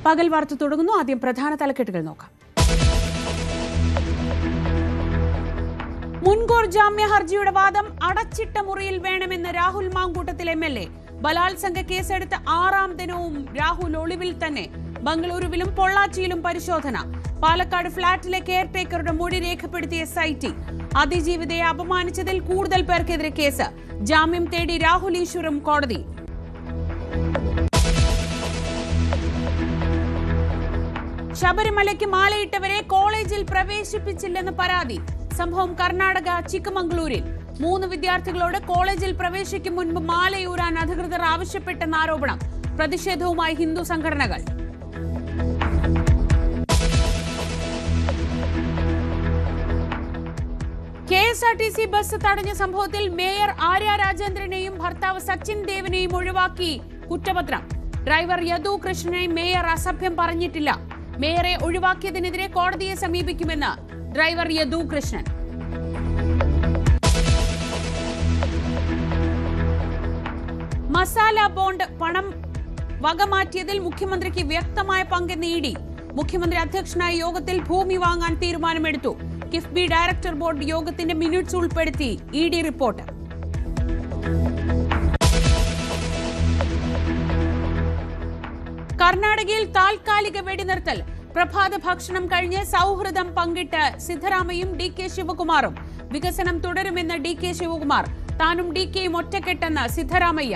പകൽ വാർത്ത തുടങ്ങുന്നു. ആദ്യം പ്രധാന തലക്കെട്ടുകൾ നോക്കാം. മുൻകൂർ ജാമ്യ ഹർജിയുടെ വാദം അടച്ചിട്ട മുറിയിൽ വേണമെന്ന് രാഹുൽ മാങ്കൂട്ടത്തിൽ MLA. ബലാത്സംഗ കേസെടുത്ത 6ാം ദിനവും രാഹുൽ ഒളിവിൽ തന്നെ. ബംഗളൂരുവിലും പൊള്ളാച്ചിയിലും പരിശോധന. പാലക്കാട് ഫ്ളാറ്റിലെ കെയർടേക്കറുടെ മൊഴി രേഖപ്പെടുത്തിയ SIT. അതിജീവിതയെ അപമാനിച്ചതിൽ കൂടുതൽ പേർക്കെതിരെ കേസ്. ജാമ്യം തേടി രാഹുൽ ഈശ്വറും കോടതി. ശബരിമലയ്ക്ക് മാലയിട്ടവരെ കോളേജിൽ പ്രവേശിപ്പിച്ചില്ലെന്ന് പരാതി. സംഭവം കർണാടക ചിക്കമംഗളൂരിൽ. 3 വിദ്യാർത്ഥികളോട് കോളേജിൽ പ്രവേശിക്കും മുൻപ് മാലയൂരാൻ അധികൃതർ ആവശ്യപ്പെട്ടെന്ന ആരോപണം. പ്രതിഷേധവുമായി ഹിന്ദു സംഘടനകൾ. KSRTC ബസ് തടഞ്ഞ സംഭവത്തിൽ മേയർ ആര്യ രാജേന്ദ്രനെയും ഭർത്താവ് സച്ചിൻ ദേവിനെയും ഒഴിവാക്കി കുറ്റപത്രം. ഡ്രൈവർ യദു കൃഷ്ണനെ മേയർ അസഭ്യം പറഞ്ഞിട്ടില്ല. മേയറെ ഒഴിവാക്കിയതിനെതിരെ കോടതിയെ സമീപിക്കുമെന്ന് ഡ്രൈവർ യദു കൃഷ്ണൻ. മസാല ബോണ്ട് പണം വകമാറ്റിയതിൽ മുഖ്യമന്ത്രിക്ക് വ്യക്തമായ പങ്കെന്ന് ED. മുഖ്യമന്ത്രി അധ്യക്ഷനായ യോഗത്തിൽ ഭൂമി വാങ്ങാൻ തീരുമാനമെടുത്തു. കിഫ്ബി ഡയറക്ടർ ബോർഡ് യോഗത്തിന്റെ മിനിറ്റ്സ് ഉൾപ്പെടുത്തി ED റിപ്പോർട്ട്. കർണാടകയിൽ താൽക്കാലിക വെടിനിർത്തൽ. പ്രഭാത ഭക്ഷണം കഴിഞ്ഞ് സൗഹൃദം പങ്കിട്ട് സിദ്ധരാമയ്യയും DK ശിവകുമാറും. വികസനം തുടരുമെന്ന് DK ശിവകുമാർ. താനും DKയും ഒറ്റക്കെട്ടെന്ന് സിദ്ധരാമയ്യ.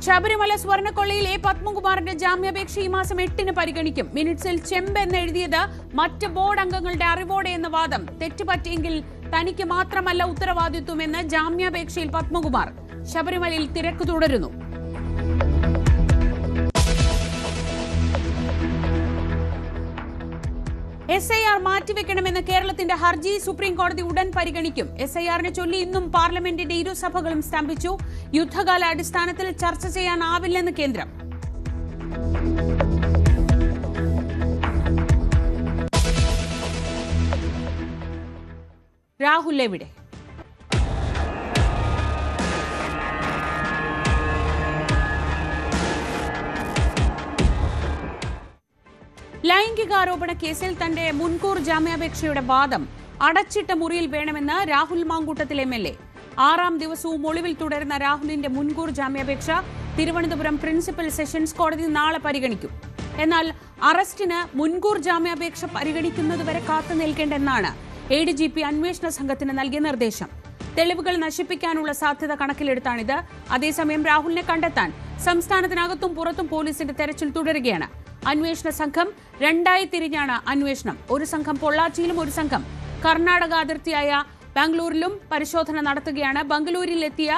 ശബരിമല സ്വർണ്ണക്കൊള്ളയിൽ A. പത്മകുമാറിന്റെ ജാമ്യാപേക്ഷ ഈ മാസം 8-ന് പരിഗണിക്കും. മിനിറ്റ്സിൽ ചെമ്പ് എന്ന് എഴുതിയത് മറ്റ് ബോർഡ് അംഗങ്ങളുടെ അറിവോടെ എന്ന വാദം. തെറ്റുപറ്റിയെങ്കിൽ തനിക്ക് മാത്രമല്ല ഉത്തരവാദിത്വമെന്ന് ജാമ്യാപേക്ഷയിൽ പത്മകുമാർ. ശബരിമലയിൽ തിരക്ക് തുടരുന്നു. SIR മാറ്റിവെക്കണമെന്ന് കേരളത്തിന്റെ ഹർജി സുപ്രീം കോടതി ഉടൻ പരിഗണിക്കും. SIR-നെ ചൊല്ലി ഇന്നും പാർലമെന്റിന്റെ ഇരുസഭകളും സ്തംഭിച്ചു. യുദ്ധകാല അടിസ്ഥാനത്തിൽ ചർച്ച ചെയ്യാനാവില്ലെന്ന് കേന്ദ്രം. രാഹുൽ എവിടെ? ലൈംഗികാരോപണ കേസിൽ തന്റെ മുൻകൂർ ജാമ്യാപേക്ഷയുടെ വാദം അടച്ചിട്ട മുറിയിൽ വേണമെന്ന് രാഹുൽ മാങ്കൂട്ടത്തിൽ MLA. 6ാം ദിവസവും ഒളിവിൽ തുടരുന്ന രാഹുലിന്റെ മുൻകൂർ ജാമ്യാപേക്ഷ തിരുവനന്തപുരം പ്രിൻസിപ്പൽ സെഷൻസ് കോടതി നാളെ പരിഗണിക്കും. എന്നാൽ അറസ്റ്റിന് മുൻകൂർ ജാമ്യാപേക്ഷ പരിഗണിക്കുന്നതുവരെ കാത്തു നിൽക്കേണ്ടെന്നാണ് ADGP അന്വേഷണ സംഘത്തിന് നൽകിയ നിർദ്ദേശം. തെളിവുകൾ നശിപ്പിക്കാനുള്ള സാധ്യത കണക്കിലെടുത്താണിത്. അതേസമയം രാഹുലിനെ കണ്ടെത്താൻ സംസ്ഥാനത്തിനകത്തും പുറത്തും പോലീസിന്റെ തെരച്ചിൽ തുടരുകയാണ്. അന്വേഷണ സംഘം 2ആയി തിരിഞ്ഞാണ് അന്വേഷണം. ഒരു സംഘം പൊള്ളാച്ചിയിലും ഒരു സംഘം കർണാടക അതിർത്തിയായ ബാംഗ്ലൂരിലും പരിശോധന നടത്തുകയാണ്. ബംഗളൂരിലെത്തിയ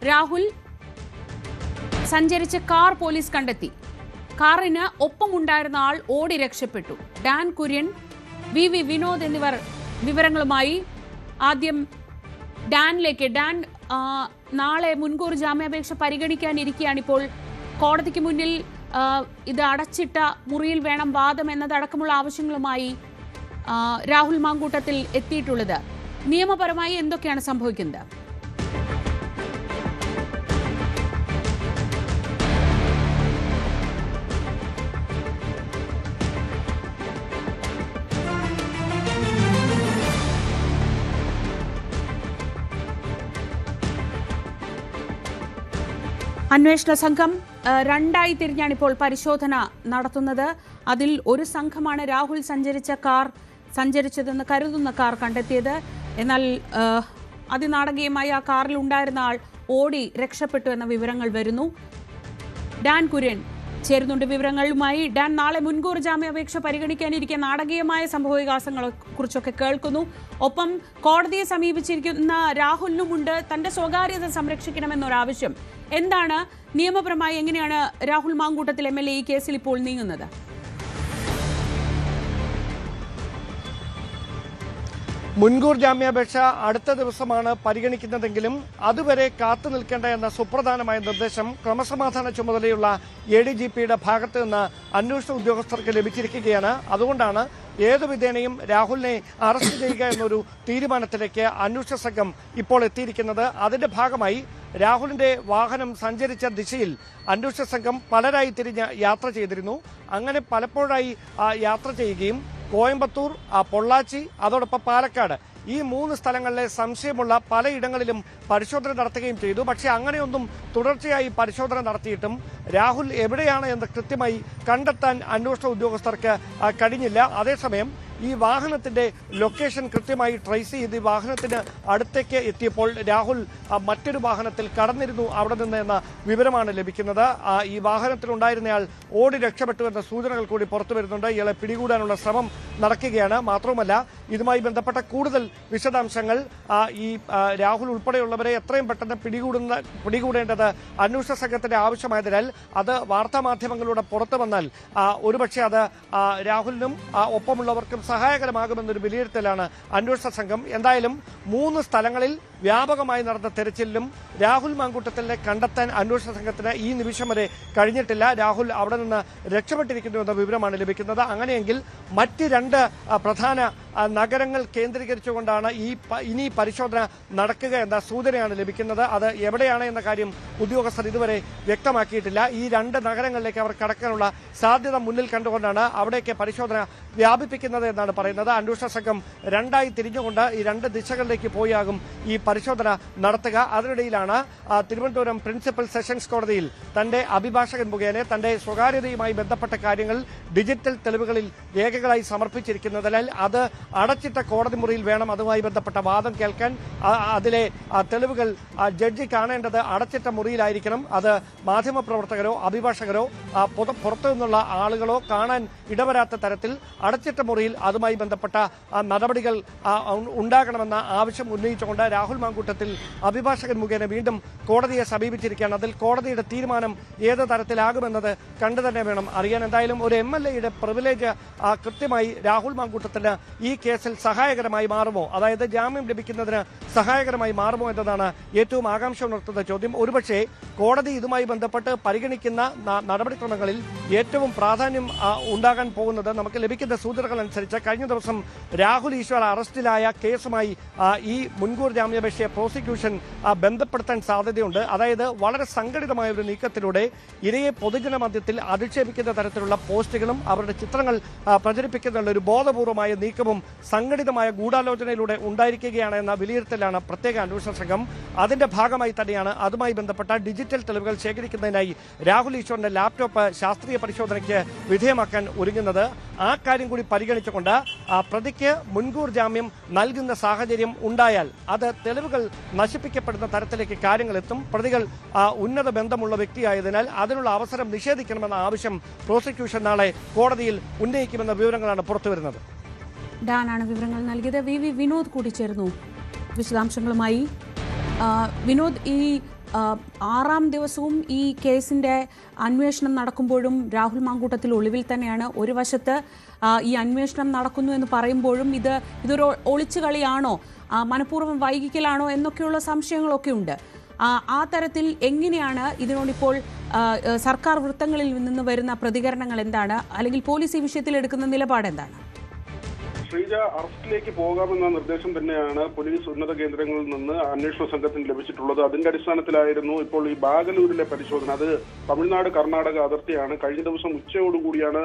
രാഹുൽ സഞ്ചരിച്ച കാർ പോലീസ് കണ്ടെത്തി. കാറിന് ഒപ്പമുണ്ടായിരുന്ന ആൾ ഓടി രക്ഷപ്പെട്ടു. ഡാൻ കുര്യൻ, VV വിനോദ് എന്നിവർ വിവരങ്ങളുമായി. ആദ്യം ഡാനിലേക്ക്. ഡാൻ, നാളെ മുൻകൂർ ജാമ്യാപേക്ഷ പരിഗണിക്കാനിരിക്കുകയാണിപ്പോൾ. കോടതിക്ക് മുന്നിൽ ഇത് അടച്ചിട്ട മുറിയിൽ വേണം വാദം എന്നതടക്കമുള്ള ആവശ്യങ്ങളുമായി രാഹുൽ മാങ്കൂട്ടത്തിൽ എത്തിയിട്ടുള്ളത്. നിയമപരമായി എന്തൊക്കെയാണ് സംഭവിക്കുന്നത്? അന്വേഷണ സംഘം 2ആയി തിരിഞ്ഞാണ് ഇപ്പോൾ പരിശോധന നടത്തുന്നത്. അതിൽ ഒരു സംഘമാണ് രാഹുൽ സഞ്ചരിച്ചതെന്ന് കരുതുന്ന കാർ കണ്ടെത്തിയത്. എന്നാൽ അതിനാടകീയമായി ആ കാറിൽ ഉണ്ടായിരുന്ന ആൾ ഓടി രക്ഷപ്പെട്ടു എന്ന വിവരങ്ങൾ വരുന്നു. ഡാൻ കുര്യൻ ചേരുന്നുണ്ട് വിവരങ്ങളുമായി. ഡാൻ, നാളെ മുൻകൂർ ജാമ്യാപേക്ഷ പരിഗണിക്കാനിരിക്കെ നാടകീയമായ സംഭവവികാസങ്ങളെ കുറിച്ചൊക്കെ കേൾക്കുന്നു. ഒപ്പം കോടതിയെ സമീപിച്ചിരിക്കുന്ന രാഹുലിനുമുണ്ട് തന്റെ സ്വകാര്യത സംരക്ഷിക്കണമെന്നൊരാവശ്യം. എന്താണ് നിയമപരമായി, എങ്ങനെയാണ് രാഹുൽ മാങ്കൂട്ടത്തിൽ MLA ഈ കേസിൽ ഇപ്പോൾ നീങ്ങുന്നത്? മുൻകൂർ ജാമ്യാപേക്ഷ അടുത്ത ദിവസമാണ് പരിഗണിക്കുന്നതെങ്കിലും അതുവരെ കാത്തു നിൽക്കേണ്ട എന്ന സുപ്രധാനമായ നിർദ്ദേശം ക്രമസമാധാന ചുമതലയുള്ള ADGPയുടെ ഭാഗത്ത് നിന്ന് അന്വേഷണ ഉദ്യോഗസ്ഥർക്ക് ലഭിച്ചിരിക്കുകയാണ്. അതുകൊണ്ടാണ് ഏതു വിധേനയും രാഹുലിനെ അറസ്റ്റ് ചെയ്യുക എന്നൊരു തീരുമാനത്തിലേക്ക് അന്വേഷണ സംഘം ഇപ്പോൾ എത്തിയിരിക്കുന്നത്. അതിന്റെ ഭാഗമായി രാഹുലിന്റെ വാഹനം സഞ്ചരിച്ച ദിശയിൽ അന്വേഷണ സംഘം പലരായി തിരിഞ്ഞ് യാത്ര ചെയ്തിരുന്നു. അങ്ങനെ പലപ്പോഴായി യാത്ര ചെയ്യുകയും കോയമ്പത്തൂർ, പൊള്ളാച്ചി, അതോടൊപ്പം പാലക്കാട് ഈ 3 സ്ഥലങ്ങളിലെ സംശയമുള്ള പലയിടങ്ങളിലും പരിശോധന നടത്തുകയും ചെയ്തു. പക്ഷേ അങ്ങനെയൊന്നും തുടർച്ചയായി പരിശോധന നടത്തിയിട്ടും രാഹുൽ എവിടെയാണ് എന്ന് കൃത്യമായി കണ്ടെത്താൻ അന്വേഷണ ഉദ്യോഗസ്ഥർക്ക് കഴിഞ്ഞില്ല. അതേസമയം ഈ വാഹനത്തിന്റെ ലൊക്കേഷൻ കൃത്യമായി ട്രേസ് ചെയ്ത് ഈ വാഹനത്തിന് അടുത്തേക്ക് എത്തിയപ്പോൾ രാഹുൽ മറ്റൊരു വാഹനത്തിൽ കടന്നിരുന്നു അവിടെ നിന്ന് എന്ന വിവരമാണ് ലഭിക്കുന്നത്. ഈ വാഹനത്തിലുണ്ടായിരുന്നയാൾ ഓടി രക്ഷപ്പെട്ടു എന്ന സൂചനകൾ കൂടി പുറത്തു വരുന്നുണ്ട്. ഇയാളെ പിടികൂടാനുള്ള ശ്രമം നടക്കുകയാണ്. മാത്രവുമല്ല, ഇതുമായി ബന്ധപ്പെട്ട കൂടുതൽ വിശദാംശങ്ങൾ ഈ രാഹുൽ ഉൾപ്പെടെയുള്ളവരെ എത്രയും പെട്ടെന്ന് പിടികൂടേണ്ടത് അന്വേഷണ സംഘത്തിന്റെ ആവശ്യമായതിനാൽ അത് വാർത്താമാധ്യമങ്ങളിലൂടെ പുറത്തു വന്നാൽ ഒരുപക്ഷെ അത് രാഹുലിനും ഒപ്പമുള്ളവർക്കും സഹായകരമാകുമെന്നൊരു വിലയിരുത്തലാണ് അന്വേഷണ സംഘം. എന്തായാലും 3 സ്ഥലങ്ങളിൽ വ്യാപകമായി നടന്ന തെരച്ചിലിലും രാഹുൽ മാങ്കൂട്ടത്തിനെ കണ്ടെത്താൻ അന്വേഷണ സംഘത്തിന് ഈ നിമിഷം വരെ കഴിഞ്ഞിട്ടില്ല. രാഹുൽ അവിടെ നിന്ന് രക്ഷപ്പെട്ടിരിക്കുന്നു എന്ന വിവരമാണ് ലഭിക്കുന്നത്. അങ്ങനെയെങ്കിൽ മറ്റ് 2 പ്രധാന നഗരങ്ങൾ കേന്ദ്രീകരിച്ചുകൊണ്ടാണ് ഇനി പരിശോധന നടക്കുക എന്ന സൂചനയാണ് ലഭിക്കുന്നത്. അത് എവിടെയാണ് എന്ന കാര്യം ഉദ്യോഗസ്ഥർ ഇതുവരെ വ്യക്തമാക്കിയിട്ടില്ല. ഈ 2 നഗരങ്ങളിലേക്ക് അവർ കടക്കാനുള്ള സാധ്യത മുന്നിൽ കണ്ടുകൊണ്ടാണ് അവിടേക്ക് പരിശോധന വ്യാപിപ്പിക്കുന്നത് എന്നാണ് പറയുന്നത്. അന്വേഷണ സംഘം 2ആയി തിരിഞ്ഞുകൊണ്ട് ഈ 2 ദിശകളിലേക്ക് പോയാകും ഈ പരിശോധന നടത്തുക. അതിനിടയിലാണ് തിരുവനന്തപുരം പ്രിൻസിപ്പൽ സെഷൻസ് കോടതിയിൽ തന്റെ അഭിഭാഷകൻ മുഖേന തന്റെ സ്വകാര്യതയുമായി ബന്ധപ്പെട്ട കാര്യങ്ങൾ ഡിജിറ്റൽ തെളിവുകളിൽ രേഖകളായി സമർപ്പിച്ചിരിക്കുന്നതിനാൽ അത് അടച്ചിട്ട കോടതി മുറിയിൽ വേണം അതുമായി ബന്ധപ്പെട്ട വാദം കേൾക്കാൻ. അതിലെ തെളിവുകൾ ജഡ്ജി കാണേണ്ടത് അടച്ചിട്ട മുറിയിലായിരിക്കണം. അത് മാധ്യമപ്രവർത്തകരോ അഭിഭാഷകരോ പുറത്തു നിന്നുള്ള ആളുകളോ കാണാൻ ഇടവരാത്ത തരത്തിൽ അടച്ചിട്ട മുറിയിൽ അതുമായി ബന്ധപ്പെട്ട നടപടികൾ ഉണ്ടാകണമെന്ന ആവശ്യം ഉന്നയിച്ചുകൊണ്ട് രാഹുൽ മാങ്കൂട്ടത്തിൽ അഭിഭാഷകൻ മുഖേന വീണ്ടും കോടതിയെ സമീപിച്ചിരിക്കുകയാണ്. അതിൽ കോടതിയുടെ തീരുമാനം ഏത് തരത്തിലാകുമെന്നത് കണ്ടു തന്നെ വേണം അറിയാൻ. എന്തായാലും ഒരു MLAയുടെ പ്രിവിലേജ് കൃത്യമായി രാഹുൽ മാങ്കൂട്ടത്തിന് ഈ കേസിൽ സഹായകരമായി മാറുമോ, അതായത് ജാമ്യം ലഭിക്കുന്നതിന് സഹായകരമായി മാറുമോ എന്നതാണ് ഏറ്റവും ആകാംക്ഷ ഉണർത്തുന്ന ചോദ്യം. ഒരുപക്ഷെ കോടതി ഇതുമായി ബന്ധപ്പെട്ട് പരിഗണിക്കുന്ന നടപടിക്രമങ്ങളിൽ ഏറ്റവും പ്രാധാന്യം ഉണ്ടാകാൻ പോകുന്നത് നമുക്ക് ലഭിക്കുന്ന സൂചനകൾ അനുസരിച്ച് കഴിഞ്ഞ ദിവസം രാഹുൽ ഈശ്വർ അറസ്റ്റിലായ കേസുമായി ഈ മുൻകൂർ ജാമ്യാപേക്ഷയെ പ്രോസിക്യൂഷൻ ബന്ധപ്പെടുത്താൻ സാധ്യതയുണ്ട്. അതായത് വളരെ സംഘടിതമായ ഒരു നീക്കത്തിലൂടെ ഇരയെ പൊതുജന മധ്യത്തിൽ അധിക്ഷേപിക്കുന്ന തരത്തിലുള്ള പോസ്റ്റുകളും അവരുടെ ചിത്രങ്ങൾ പ്രചരിപ്പിക്കുന്ന ഒരു ബോധപൂർവമായ നീക്കവും സംഘടിതമായ ഗൂഢാലോചനയിലൂടെ ഉണ്ടായിരിക്കുകയാണ് എന്ന വിലയിരുത്തലാണ് പ്രത്യേക അന്വേഷണ സംഘം. അതിന്റെ ഭാഗമായി തന്നെയാണ് അതുമായി ബന്ധപ്പെട്ട ഡിജിറ്റൽ തെളിവുകൾ ശേഖരിക്കുന്നതിനായി രാഹുൽ ഈശ്വറിന്റെ ലാപ്ടോപ്പ് ശാസ്ത്രീയ പരിശോധനയ്ക്ക് വിധേയമാക്കാൻ ഒരുങ്ങുന്നത്. ആ കാര്യം കൂടി പരിഗണിച്ചുകൊണ്ട് പ്രതിക്ക് മുൻകൂർ ജാമ്യം നൽകുന്ന സാഹചര്യം ഉണ്ടായാൽ അത് തെളിവുകൾ നശിപ്പിക്കപ്പെടുന്ന തരത്തിലേക്ക് കാര്യങ്ങൾ എത്തും. പ്രതികൾ ഉന്നത ബന്ധമുള്ള വ്യക്തിയായതിനാൽ അതിനുള്ള അവസരം നിഷേധിക്കണമെന്ന ആവശ്യം പ്രോസിക്യൂഷൻ നാളെ കോടതിയിൽ ഉന്നയിക്കുമെന്ന വിവരങ്ങളാണ് പുറത്തുവരുന്നത്. ഡാനാണ് വിവരങ്ങൾ നൽകിയത്. വി വിനോദ് കൂടിച്ചേർന്നു വിശദാംശങ്ങളുമായി. വിനോദ്, ഈ 6ാം ദിവസവും ഈ കേസിന്റെ അന്വേഷണം നടക്കുമ്പോഴും രാഹുൽ മാങ്കൂട്ടത്തിൽ ഒളിവിൽ തന്നെയാണ്. ഒരു വശത്ത് ഈ അന്വേഷണം നടക്കുന്നു എന്ന് പറയുമ്പോഴും ഇതൊരു ഒളിച്ചുകളിയാണോ, മനഃപൂർവ്വം വൈകിക്കലാണോ എന്നൊക്കെയുള്ള സംശയങ്ങളൊക്കെ ഉണ്ട്. ആ തരത്തിൽ എങ്ങനെയാണ് ഇതിനോടിപ്പോൾ സർക്കാർ വൃത്തങ്ങളിൽ നിന്ന് വരുന്ന പ്രതികരണങ്ങൾ എന്താണ്, അല്ലെങ്കിൽ പോലീസ് ഈ വിഷയത്തിൽ എടുക്കുന്ന നിലപാട് എന്താണ്? ശ്രീജ, അറസ്റ്റിലേക്ക് പോകാമെന്ന നിർദ്ദേശം തന്നെയാണ് പോലീസ് ഉന്നത കേന്ദ്രങ്ങളിൽ നിന്ന് അന്വേഷണ സംഘത്തിന് ലഭിച്ചിട്ടുള്ളത്. അതിന്റെ അടിസ്ഥാനത്തിലായിരുന്നു ഇപ്പോൾ ഈ ബാഗലൂരിലെ പരിശോധന. അത് തമിഴ്നാട് കർണാടക അതിർത്തിയാണ്. കഴിഞ്ഞ ദിവസം ഉച്ചയോടുകൂടിയാണ്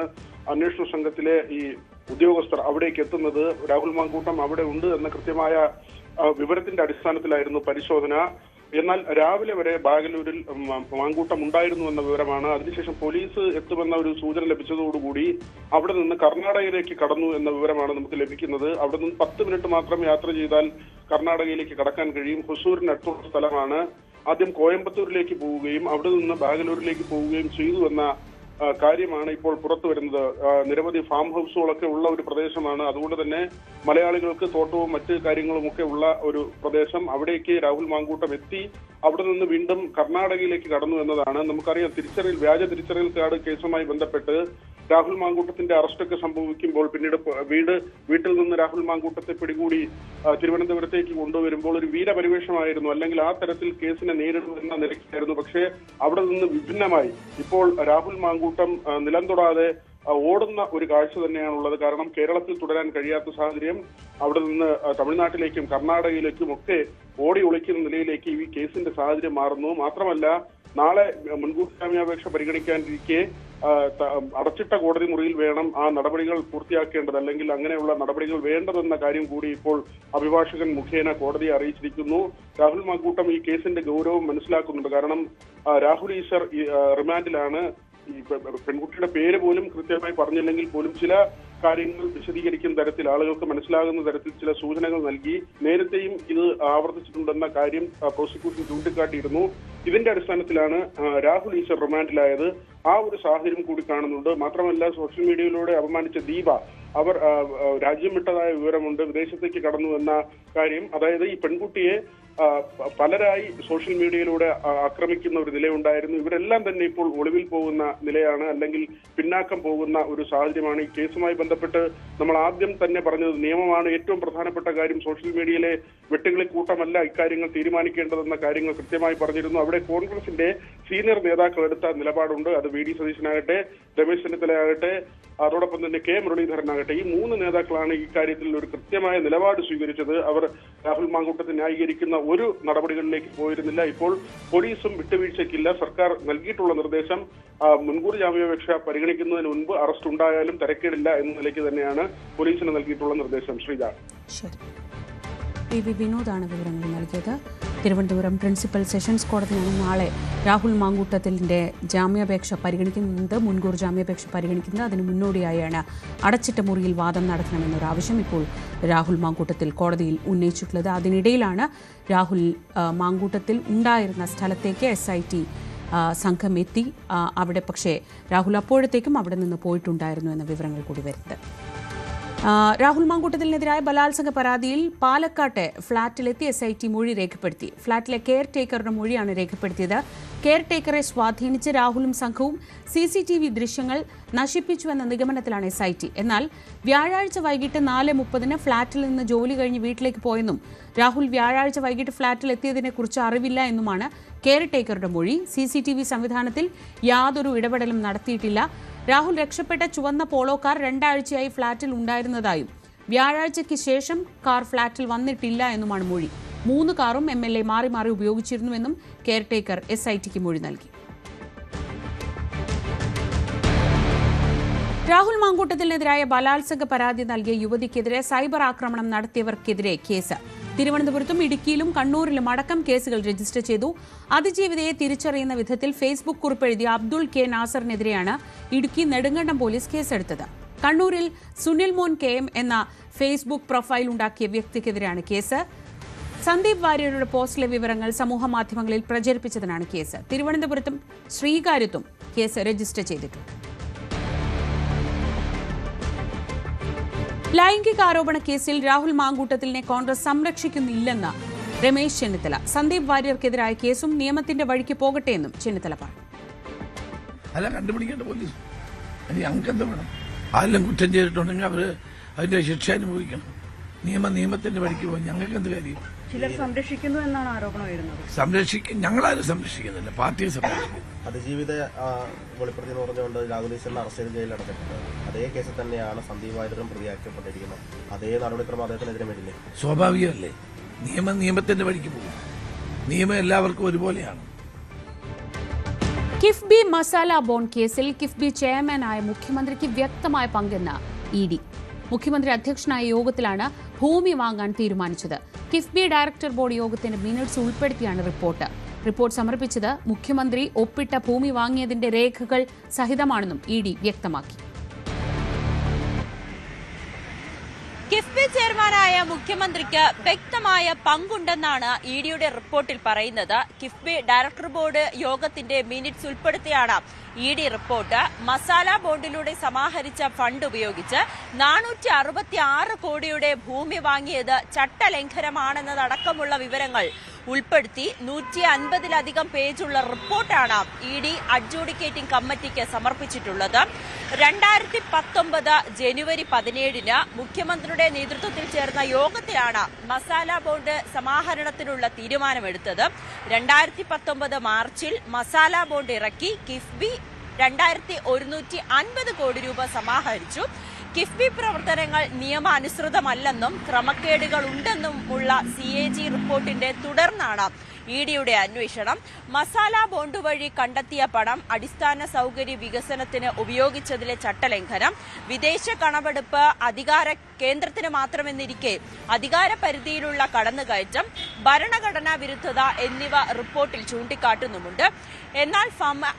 അന്വേഷണ സംഘത്തിലെ ഈ ഉദ്യോഗസ്ഥർ അവിടേക്ക് എത്തുന്നത്. രാഹുൽ മാങ്കൂട്ടം അവിടെ ഉണ്ട് എന്ന കൃത്യമായ വിവരത്തിന്റെ അടിസ്ഥാനത്തിലായിരുന്നു പരിശോധന. എന്നാൽ രാവിലെ വരെ ബാഗലൂരിൽ മാങ്കൂട്ടം ഉണ്ടായിരുന്നു എന്ന വിവരമാണ്. അതിനുശേഷം പോലീസ് എത്തുമെന്ന ഒരു സൂചന ലഭിച്ചതോടുകൂടി അവിടെ നിന്ന് കർണാടകയിലേക്ക് കടന്നു എന്ന വിവരമാണ് നമുക്ക് ലഭിക്കുന്നത്. അവിടെ നിന്ന് 10 മിനിറ്റ് മാത്രം യാത്ര ചെയ്താൽ കർണാടകയിലേക്ക് കടക്കാൻ കഴിയും. ഹൊസൂരിനടുത്തുള്ള സ്ഥലമാണ്. ആദ്യം കോയമ്പത്തൂരിലേക്ക് പോവുകയും അവിടെ നിന്ന് ബാഗലൂരിലേക്ക് പോവുകയും ചെയ്തു എന്ന കാര്യമാണ് ഇപ്പോൾ പുറത്തു വരുന്നത്. നിരവധി ഫാം ഹൗസുകളൊക്കെ ഉള്ള ഒരു പ്രദേശമാണ്. അതുകൊണ്ട് തന്നെ മലയാളികൾക്ക് തോട്ടവും മറ്റ് കാര്യങ്ങളും ഒക്കെ ഉള്ള ഒരു പ്രദേശം. അവിടേക്ക് രാഹുൽ മാങ്കൂട്ടം എത്തി അവിടെ നിന്ന് വീണ്ടും കർണാടകയിലേക്ക് കടന്നു എന്നതാണ്. നമുക്കറിയാം, വ്യാജ തിരിച്ചറിയൽ കാർഡ് കേസുമായി ബന്ധപ്പെട്ട് രാഹുൽ മാങ്കൂട്ടത്തിന്റെ അറസ്റ്റൊക്കെ സംഭവിക്കുമ്പോൾ പിന്നീട് വീട്ടിൽ നിന്ന് രാഹുൽ മാങ്കൂട്ടത്തെ പിടികൂടി തിരുവനന്തപുരത്തേക്ക് കൊണ്ടുവരുമ്പോൾ ഒരു വീരപരിവേഷമായിരുന്നു, അല്ലെങ്കിൽ ആ തരത്തിൽ കേസിനെ നേരിടുമെന്ന നിലയ്ക്കായിരുന്നു. പക്ഷേ അവിടെ നിന്ന് വിഭിന്നമായി ഇപ്പോൾ രാഹുൽ മാങ്കൂട്ടം നിലം തൊടാതെ ഓടുന്ന ഒരു കാഴ്ച തന്നെയാണുള്ളത്. കാരണം കേരളത്തിൽ തുടരാൻ കഴിയാത്ത സാഹചര്യം. അവിടെ നിന്ന് തമിഴ്നാട്ടിലേക്കും കർണാടകയിലേക്കും ഒക്കെ ഓടി ഒളിക്കുന്ന നിലയിലേക്ക് ഈ കേസിന്റെ സാഹചര്യം മാറുന്നു. മാത്രമല്ല, നാളെ മുൻകൂർ ജാമ്യാപേക്ഷ പരിഗണിക്കാനിരിക്കെ അടച്ചിട്ട കോടതി മുറിയിൽ വേണം ആ നടപടികൾ പൂർത്തിയാക്കേണ്ടത്, അല്ലെങ്കിൽ അങ്ങനെയുള്ള നടപടികൾ വേണ്ടതെന്ന കാര്യം കൂടി ഇപ്പോൾ അഭിഭാഷകൻ മുഖേന കോടതിയെ അറിയിച്ചിരിക്കുന്നു. രാഹുൽ മാങ്കൂട്ടം ഈ കേസിന്റെ ഗൗരവം മനസ്സിലാക്കുന്നുണ്ട്. കാരണം രാഹുൽ ഈശ്വർ റിമാൻഡിലാണ്. ഈ പെൺകുട്ടിയുടെ പേര് പോലും കൃത്യമായി പറഞ്ഞില്ലെങ്കിൽ പോലും ചില കാര്യങ്ങൾ വിശദീകരിക്കുന്ന തരത്തിൽ, ആളുകൾക്ക് മനസ്സിലാകുന്ന തരത്തിൽ ചില സൂചനകൾ നൽകി. നേരത്തെയും ഇത് ആവർത്തിച്ചിട്ടുണ്ടെന്ന കാര്യം പ്രോസിക്യൂഷൻ ചൂണ്ടിക്കാട്ടിയിരുന്നു. ഇതിന്റെ അടിസ്ഥാനത്തിലാണ് രാഹുൽ ഈശ്വർ റിമാൻഡിലായത്. ആ ഒരു സാഹചര്യം കൂടി കാണുന്നുണ്ട്. മാത്രമല്ല, സോഷ്യൽ മീഡിയയിലൂടെ അപമാനിച്ച ദീപ അവർ രാജ്യം വിട്ടതായ വിവരമുണ്ട്, വിദേശത്തേക്ക് കടന്നു എന്ന കാര്യം. അതായത് ഈ പെൺകുട്ടിയെ പലരായി സോഷ്യൽ മീഡിയയിലൂടെ ആക്രമിക്കുന്ന ഒരു നിലയുണ്ടായിരുന്നു. ഇവരെല്ലാം തന്നെ ഇപ്പോൾ ഒളിവിൽ പോകുന്ന നിലയാണ്, അല്ലെങ്കിൽ പിന്നാക്കം പോകുന്ന ഒരു സാഹചര്യമാണ്. ഈ കേസുമായി ബന്ധപ്പെട്ട് നമ്മൾ ആദ്യം തന്നെ പറഞ്ഞത് നിയമമാണ് ഏറ്റവും പ്രധാനപ്പെട്ട കാര്യം. സോഷ്യൽ മീഡിയയിലെ വെട്ടുകളി കൂട്ടമല്ല ഇക്കാര്യങ്ങൾ തീരുമാനിക്കേണ്ടതെന്ന കാര്യങ്ങൾ കൃത്യമായി പറഞ്ഞിരുന്നു. അവിടെ കോൺഗ്രസിന്റെ സീനിയർ നേതാക്കൾ എടുത്ത നിലപാടുണ്ട്. അത് വി ഡി സതീശനാകട്ടെ, രമേശ് ചെന്നിത്തലയാകട്ടെ, അതോടൊപ്പം തന്നെ കെ മുരളീധരനാകട്ടെ, ഈ മൂന്ന് നേതാക്കളാണ് ഈ കാര്യത്തിൽ ഒരു കൃത്യമായ നിലപാട് സ്വീകരിച്ചത്. അവർ രാഹുൽ മാങ്കൂട്ടത്തെ ന്യായീകരിക്കുന്ന ഒരു നടപടികളിലേക്ക് പോയിരുന്നില്ല. ഇപ്പോൾ പോലീസും വിട്ടുവീഴ്ചയ്ക്കില്ല. സർക്കാർ നൽകിയിട്ടുള്ള നിർദ്ദേശം മുൻകൂർ ജാമ്യാപേക്ഷ പരിഗണിക്കുന്നതിന് മുൻപ് അറസ്റ്റ് ഉണ്ടായാലും തരക്കേടില്ല എന്ന നിലയ്ക്ക് തന്നെയാണ് പോലീസിന് നൽകിയിട്ടുള്ള നിർദ്ദേശം. ശ്രീജ. പി വിനോദാണ് വിവരങ്ങൾ നൽകിയത്. തിരുവനന്തപുരം പ്രിൻസിപ്പൽ സെഷൻസ് കോടതിയാണ് നാളെ രാഹുൽ മാങ്കൂട്ടത്തിന്റെ ജാമ്യാപേക്ഷ പരിഗണിക്കുന്നത്, മുൻകൂർ ജാമ്യാപേക്ഷ പരിഗണിക്കുന്നത്. അതിന് മുന്നോടിയായാണ് അടച്ചിട്ട മുറിയിൽ വാദം നടത്തണമെന്നൊരു ആവശ്യം ഇപ്പോൾ രാഹുൽ മാങ്കൂട്ടത്തിൽ കോടതിയിൽ ഉന്നയിച്ചിട്ടുള്ളത്. അതിനിടയിലാണ് രാഹുൽ മാങ്കൂട്ടത്തിൽ ഉണ്ടായിരുന്ന സ്ഥലത്തേക്ക് SIT സംഘം എത്തി. അവിടെ പക്ഷേ രാഹുൽ അപ്പോഴത്തേക്കും അവിടെ നിന്ന് പോയിട്ടുണ്ടായിരുന്നു എന്ന വിവരങ്ങൾ കൂടി വരുന്നത്. രാഹുൽ മാങ്കൂട്ടത്തിനെതിരായ ബലാത്സംഗ പരാതിയിൽ പാലക്കാട്ടെ ഫ്ളാറ്റിലെത്തി SIT മൊഴി രേഖപ്പെടുത്തി. ഫ്ളാറ്റിലെ കെയർ ടേക്കറുടെ മൊഴിയാണ് രേഖപ്പെടുത്തിയത്. കെയർ ടേക്കറെ സ്വാധീനിച്ച് രാഹുലും സംഘവും CCTV ദൃശ്യങ്ങൾ നശിപ്പിച്ചുവെന്ന നിഗമനത്തിലാണ് SIT. എന്നാൽ വ്യാഴാഴ്ച വൈകിട്ട് 4:30 ഫ്ളാറ്റിൽ നിന്ന് ജോലി കഴിഞ്ഞ് വീട്ടിലേക്ക് പോയെന്നും രാഹുൽ വ്യാഴാഴ്ച വൈകിട്ട് ഫ്ളാറ്റിൽ എത്തിയതിനെക്കുറിച്ച് അറിവില്ല എന്നുമാണ് കെയർ ടേക്കറുടെ മൊഴി. CCTV സംവിധാനത്തിൽ യാതൊരു ഇടപെടലും നടത്തിയിട്ടില്ല. രാഹുൽ രക്ഷപ്പെട്ട ചുവന്ന പോളോ കാർ 2 ആഴ്ചയായി ഫ്ളാറ്റിൽ ഉണ്ടായിരുന്നതായും വ്യാഴാഴ്ചയ്ക്ക് ശേഷം കാർ ഫ്ളാറ്റിൽ വന്നിട്ടില്ല എന്നുമാണ് മൊഴി. 3 കാറും MLA മാറി മാറി ഉപയോഗിച്ചിരുന്നുവെന്നും കെയർ ടേക്കർ SITക്ക് മൊഴി നൽകി. രാഹുൽ മാങ്കൂട്ടത്തിനെതിരായ ബലാത്സംഗ പരാതി നൽകിയ യുവതിക്കെതിരെ സൈബർ ആക്രമണം നടത്തിയവർക്കെതിരെ കേസ്. തിരുവനന്തപുരത്തും ഇടുക്കിയിലും കണ്ണൂരിലും അടക്കം കേസുകൾ രജിസ്റ്റർ ചെയ്തു. അതിജീവിതയെ തിരിച്ചറിയുന്ന വിധത്തിൽ ഫേസ്ബുക്ക് കുറിപ്പെഴുതിയ അബ്ദുൾ K നാസറിനെതിരെയാണ് ഇടുക്കി നെടുങ്കണ്ടം പോലീസ് കേസെടുത്തത്. കണ്ണൂരിൽ സുനിൽ മോൻ KM എന്ന ഫേസ്ബുക്ക് പ്രൊഫൈൽ ഉണ്ടാക്കിയ വ്യക്തിക്കെതിരെയാണ് കേസ്. സന്ദീപ് വാര്യരുടെ പോസ്റ്റിലെ വിവരങ്ങൾ സമൂഹമാധ്യമങ്ങളിൽ പ്രചരിപ്പിച്ചതിനാണ് കേസ്. തിരുവനന്തപുരത്തും ശ്രീകാര്യത്തും കേസ് രജിസ്റ്റർ ചെയ്തിട്ടുണ്ട്. ലൈംഗികാരോപണ കേസിൽ രാഹുൽ മാങ്കൂട്ടത്തിലിനെ കോൺഗ്രസ് സംരക്ഷിക്കുന്നില്ലെന്ന് രമേശ് ചെന്നിത്തല. സന്ദീപ് വാര്യർക്കെതിരായ കേസും നിയമത്തിന്റെ വഴിക്ക് പോകട്ടെ എന്നും ചെന്നിത്തല പറഞ്ഞു. അല്ല, കണ്ടുപിടിക്കേണ്ട പോലീസ് ഞങ്ങൾക്കെന്ത് വേണം? ആരെല്ലാം കുറ്റം ചെയ്തിട്ടുണ്ടെങ്കിൽ അവര് അതിന്റെ ശിക്ഷ അനുഭവിക്കണം. നിയമത്തിന്റെ വഴിക്ക് പോയി ഞങ്ങൾക്ക് എന്ത് കാര്യം? ചിലർ സംരക്ഷിക്കുന്നു എന്നാണ് ആരോപണം വരുന്നത്. ഞങ്ങളാരും സംരക്ഷിക്കുന്നില്ല, പാർട്ടിയെ സംരക്ഷിക്കുന്നു. അതിജീവിത വെളിപ്പെടുത്തി എന്ന് പറഞ്ഞുകൊണ്ട് രാഹുൽ ഈശ്വറിനെ അറസ്റ്റ് ചെയ്ത് ജയിലിൽ അടച്ചിട്ടുണ്ട്. അതേ കേസിൽ തന്നെയാണ് സന്ദീപ് വാര്യരും പ്രതിയാക്കപ്പെട്ടിരിക്കുന്നത്. അതേ നടപടിക്രമം അദ്ദേഹത്തിനെതിരെ വരില്ലേ? സ്വാഭാവികമല്ലേ? നിയമത്തിന്റെ വഴിക്ക് പോകും. നിയമം എല്ലാവർക്കും ഒരുപോലെയാണ്. കിഫ്ബി മസാല ബോണ്ട് കേസിൽ കിഫ്ബി ചെയർമാനായ മുഖ്യമന്ത്രിക്ക് വ്യക്തമായ പങ്കെന്ന് ED. മുഖ്യമന്ത്രി അധ്യക്ഷനായ യോഗത്തിലാണ് ഭൂമി വാങ്ങാൻ തീരുമാനിച്ചത്. കിഫ്ബി ഡയറക്ടർ ബോർഡ് യോഗത്തിന്റെ മിനിറ്റ്സ് ഉൾപ്പെടുത്തിയാണ് റിപ്പോർട്ട് സമർപ്പിച്ചത്. മുഖ്യമന്ത്രി ഒപ്പിട്ട ഭൂമി വാങ്ങിയതിന്റെ രേഖകൾ സഹിതമാണെന്നും ED വ്യക്തമാക്കി. കിഫ്ബി ചെയർമാനായ മുഖ്യമന്ത്രിക്ക് വ്യക്തമായ പങ്കുണ്ടെന്നാണ് EDയുടെ റിപ്പോർട്ടിൽ പറയുന്നത്. കിഫ്ബി ഡയറക്ടർ ബോർഡ് യോഗത്തിന്റെ മിനിറ്റ്സ് ഉൾപ്പെടുത്തിയാണ് ED റിപ്പോർട്ട്. മസാല ബോണ്ടിലൂടെ സമാഹരിച്ച ഫണ്ട് ഉപയോഗിച്ച് 466 കോടിയുടെ ഭൂമി വാങ്ങിയത് ചട്ടലംഘനമാണെന്നതടക്കമുള്ള വിവരങ്ങൾ ഉൾപ്പെടുത്തി 150-ലധികം പേജുള്ള റിപ്പോർട്ടാണ് ED അഡ്ജൂഡിക്കേറ്റിംഗ് കമ്മിറ്റിക്ക് സമർപ്പിച്ചിട്ടുള്ളത്. 2019 ജനുവരി 17 മുഖ്യമന്ത്രിയുടെ നേതൃത്വത്തിൽ ചേർന്ന യോഗത്തിലാണ് മസാല ബോണ്ട് സമാഹരണത്തിനുള്ള തീരുമാനമെടുത്തത്. 2019 മാർച്ചിൽ മസാല ബോണ്ട് ഇറക്കി കിഫ്ബി 2150 കോടി രൂപ സമാഹരിച്ചു. കിഫ്ബി പ്രവർത്തനങ്ങൾ നിയമാനുസൃതമല്ലെന്നും ക്രമക്കേടുകൾ ഉണ്ടെന്നും ഉള്ള CAG റിപ്പോർട്ടിന്റെ തുടർന്നാണ് ഇഡിയുടെ അന്വേഷണം. മസാല ബോണ്ട് വഴി കണ്ടെത്തിയ പണം അടിസ്ഥാന സൗകര്യ വികസനത്തിന് ഉപയോഗിച്ചതിലെ ചട്ടലംഘനം, വിദേശ കടമെടുപ്പ് അധികാര കേന്ദ്രത്തിന് മാത്രമെന്നിരിക്കെ അധികാര പരിധിയിലുള്ള കടന്നുകയറ്റം, ഭരണഘടനാ വിരുദ്ധത എന്നിവ റിപ്പോർട്ടിൽ ചൂണ്ടിക്കാട്ടുന്നുമുണ്ട്. എന്നാൽ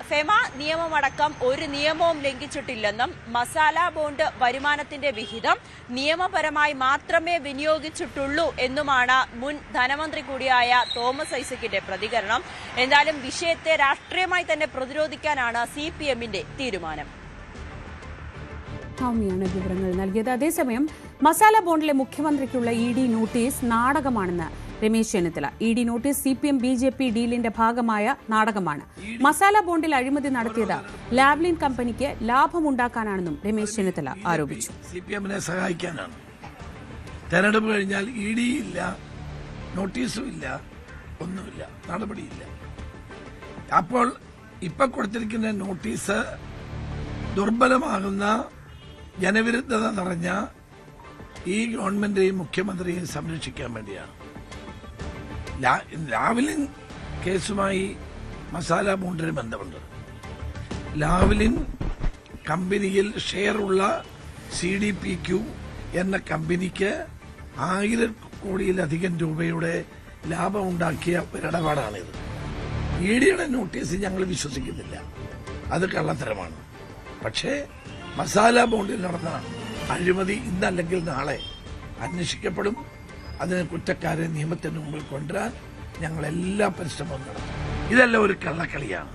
ഫെമ നിയമമടക്കം ഒരു നിയമവും ലംഘിച്ചിട്ടില്ലെന്നും മസാല ബോണ്ട് വരുമാനത്തിന്റെ വിഹിതം നിയമപരമായി മാത്രമേ വിനിയോഗിച്ചിട്ടുള്ളൂ എന്നുമാണ് മുൻ ധനമന്ത്രി കൂടിയായ തോമസ് ഐസക്കിന്റെ പ്രതികരണം. എന്തായാലും വിഷയത്തെ രാഷ്ട്രീയമായി തന്നെ പ്രതിരോധിക്കാനാണ് CPM-ന്റെ തീരുമാനം. ാണ് വിവരങ്ങൾ നൽകിയത്. അതേസമയം മസാല ബോണ്ടിലെ മുഖ്യമന്ത്രിക്കുള്ള ED നോട്ടീസ് നാടകമാണെന്ന് Ramesh Chennithala. ED notice CPM BJP ഡീലിന്റെ ഭാഗമായ നാടകമാണ്. മസാല ബോണ്ടിൽ അഴിമതി നടത്തിയത് ലാവ്ലിൻ കമ്പനിക്ക് ലാഭമുണ്ടാക്കാനാണെന്നും രമേശ് ചെന്നിത്തല ആരോപിച്ചു. CPM-നെ സഹായിക്കാനാണ്. തെരഞ്ഞെടുപ്പ് കഴിഞ്ഞാൽ ED ഇല്ല, നോട്ടീസും ഇല്ല, ഒന്നുമില്ല, നടപടിയില്ല. അപ്പോൾ ഇപ്പൊ കൊടുത്തിരിക്കുന്ന നോട്ടീസ് ദുർബലമാകുന്ന ജനവിരുദ്ധത നിറഞ്ഞ ഈ ഗവൺമെന്റിനെയും മുഖ്യമന്ത്രിയെയും സംരക്ഷിക്കാൻ വേണ്ടിയാണ്. ലാവ്ലിൻ കേസുമായി മസാല ബോണ്ടിന് ബന്ധമുണ്ട്. ലാവ്ലിൻ കമ്പനിയിൽ ഷെയറുള്ള CDPQ എന്ന കമ്പനിക്ക് 1000 കോടിയിലധികം രൂപയുടെ ലാഭമുണ്ടാക്കിയ ഒരിടപാടാണിത്. EDയുടെ നോട്ടീസ് ഞങ്ങൾ വിശ്വസിക്കുന്നില്ല, അത് കള്ളത്തരമാണ്. പക്ഷേ മസാല ബോണ്ടിൽ നടന്ന അഴിമതി ഇന്നല്ലെങ്കിൽ നാളെ അന്വേഷിക്കപ്പെടും. അതിന് കുറ്റക്കാരെ നിയമത്തിന് മുമ്പിൽ കൊണ്ടുവരാൻ ഞങ്ങൾ എല്ലാ പരിശ്രമവും നടത്തും. ഇതെല്ലാം ഒരു കള്ളക്കളിയാണ്.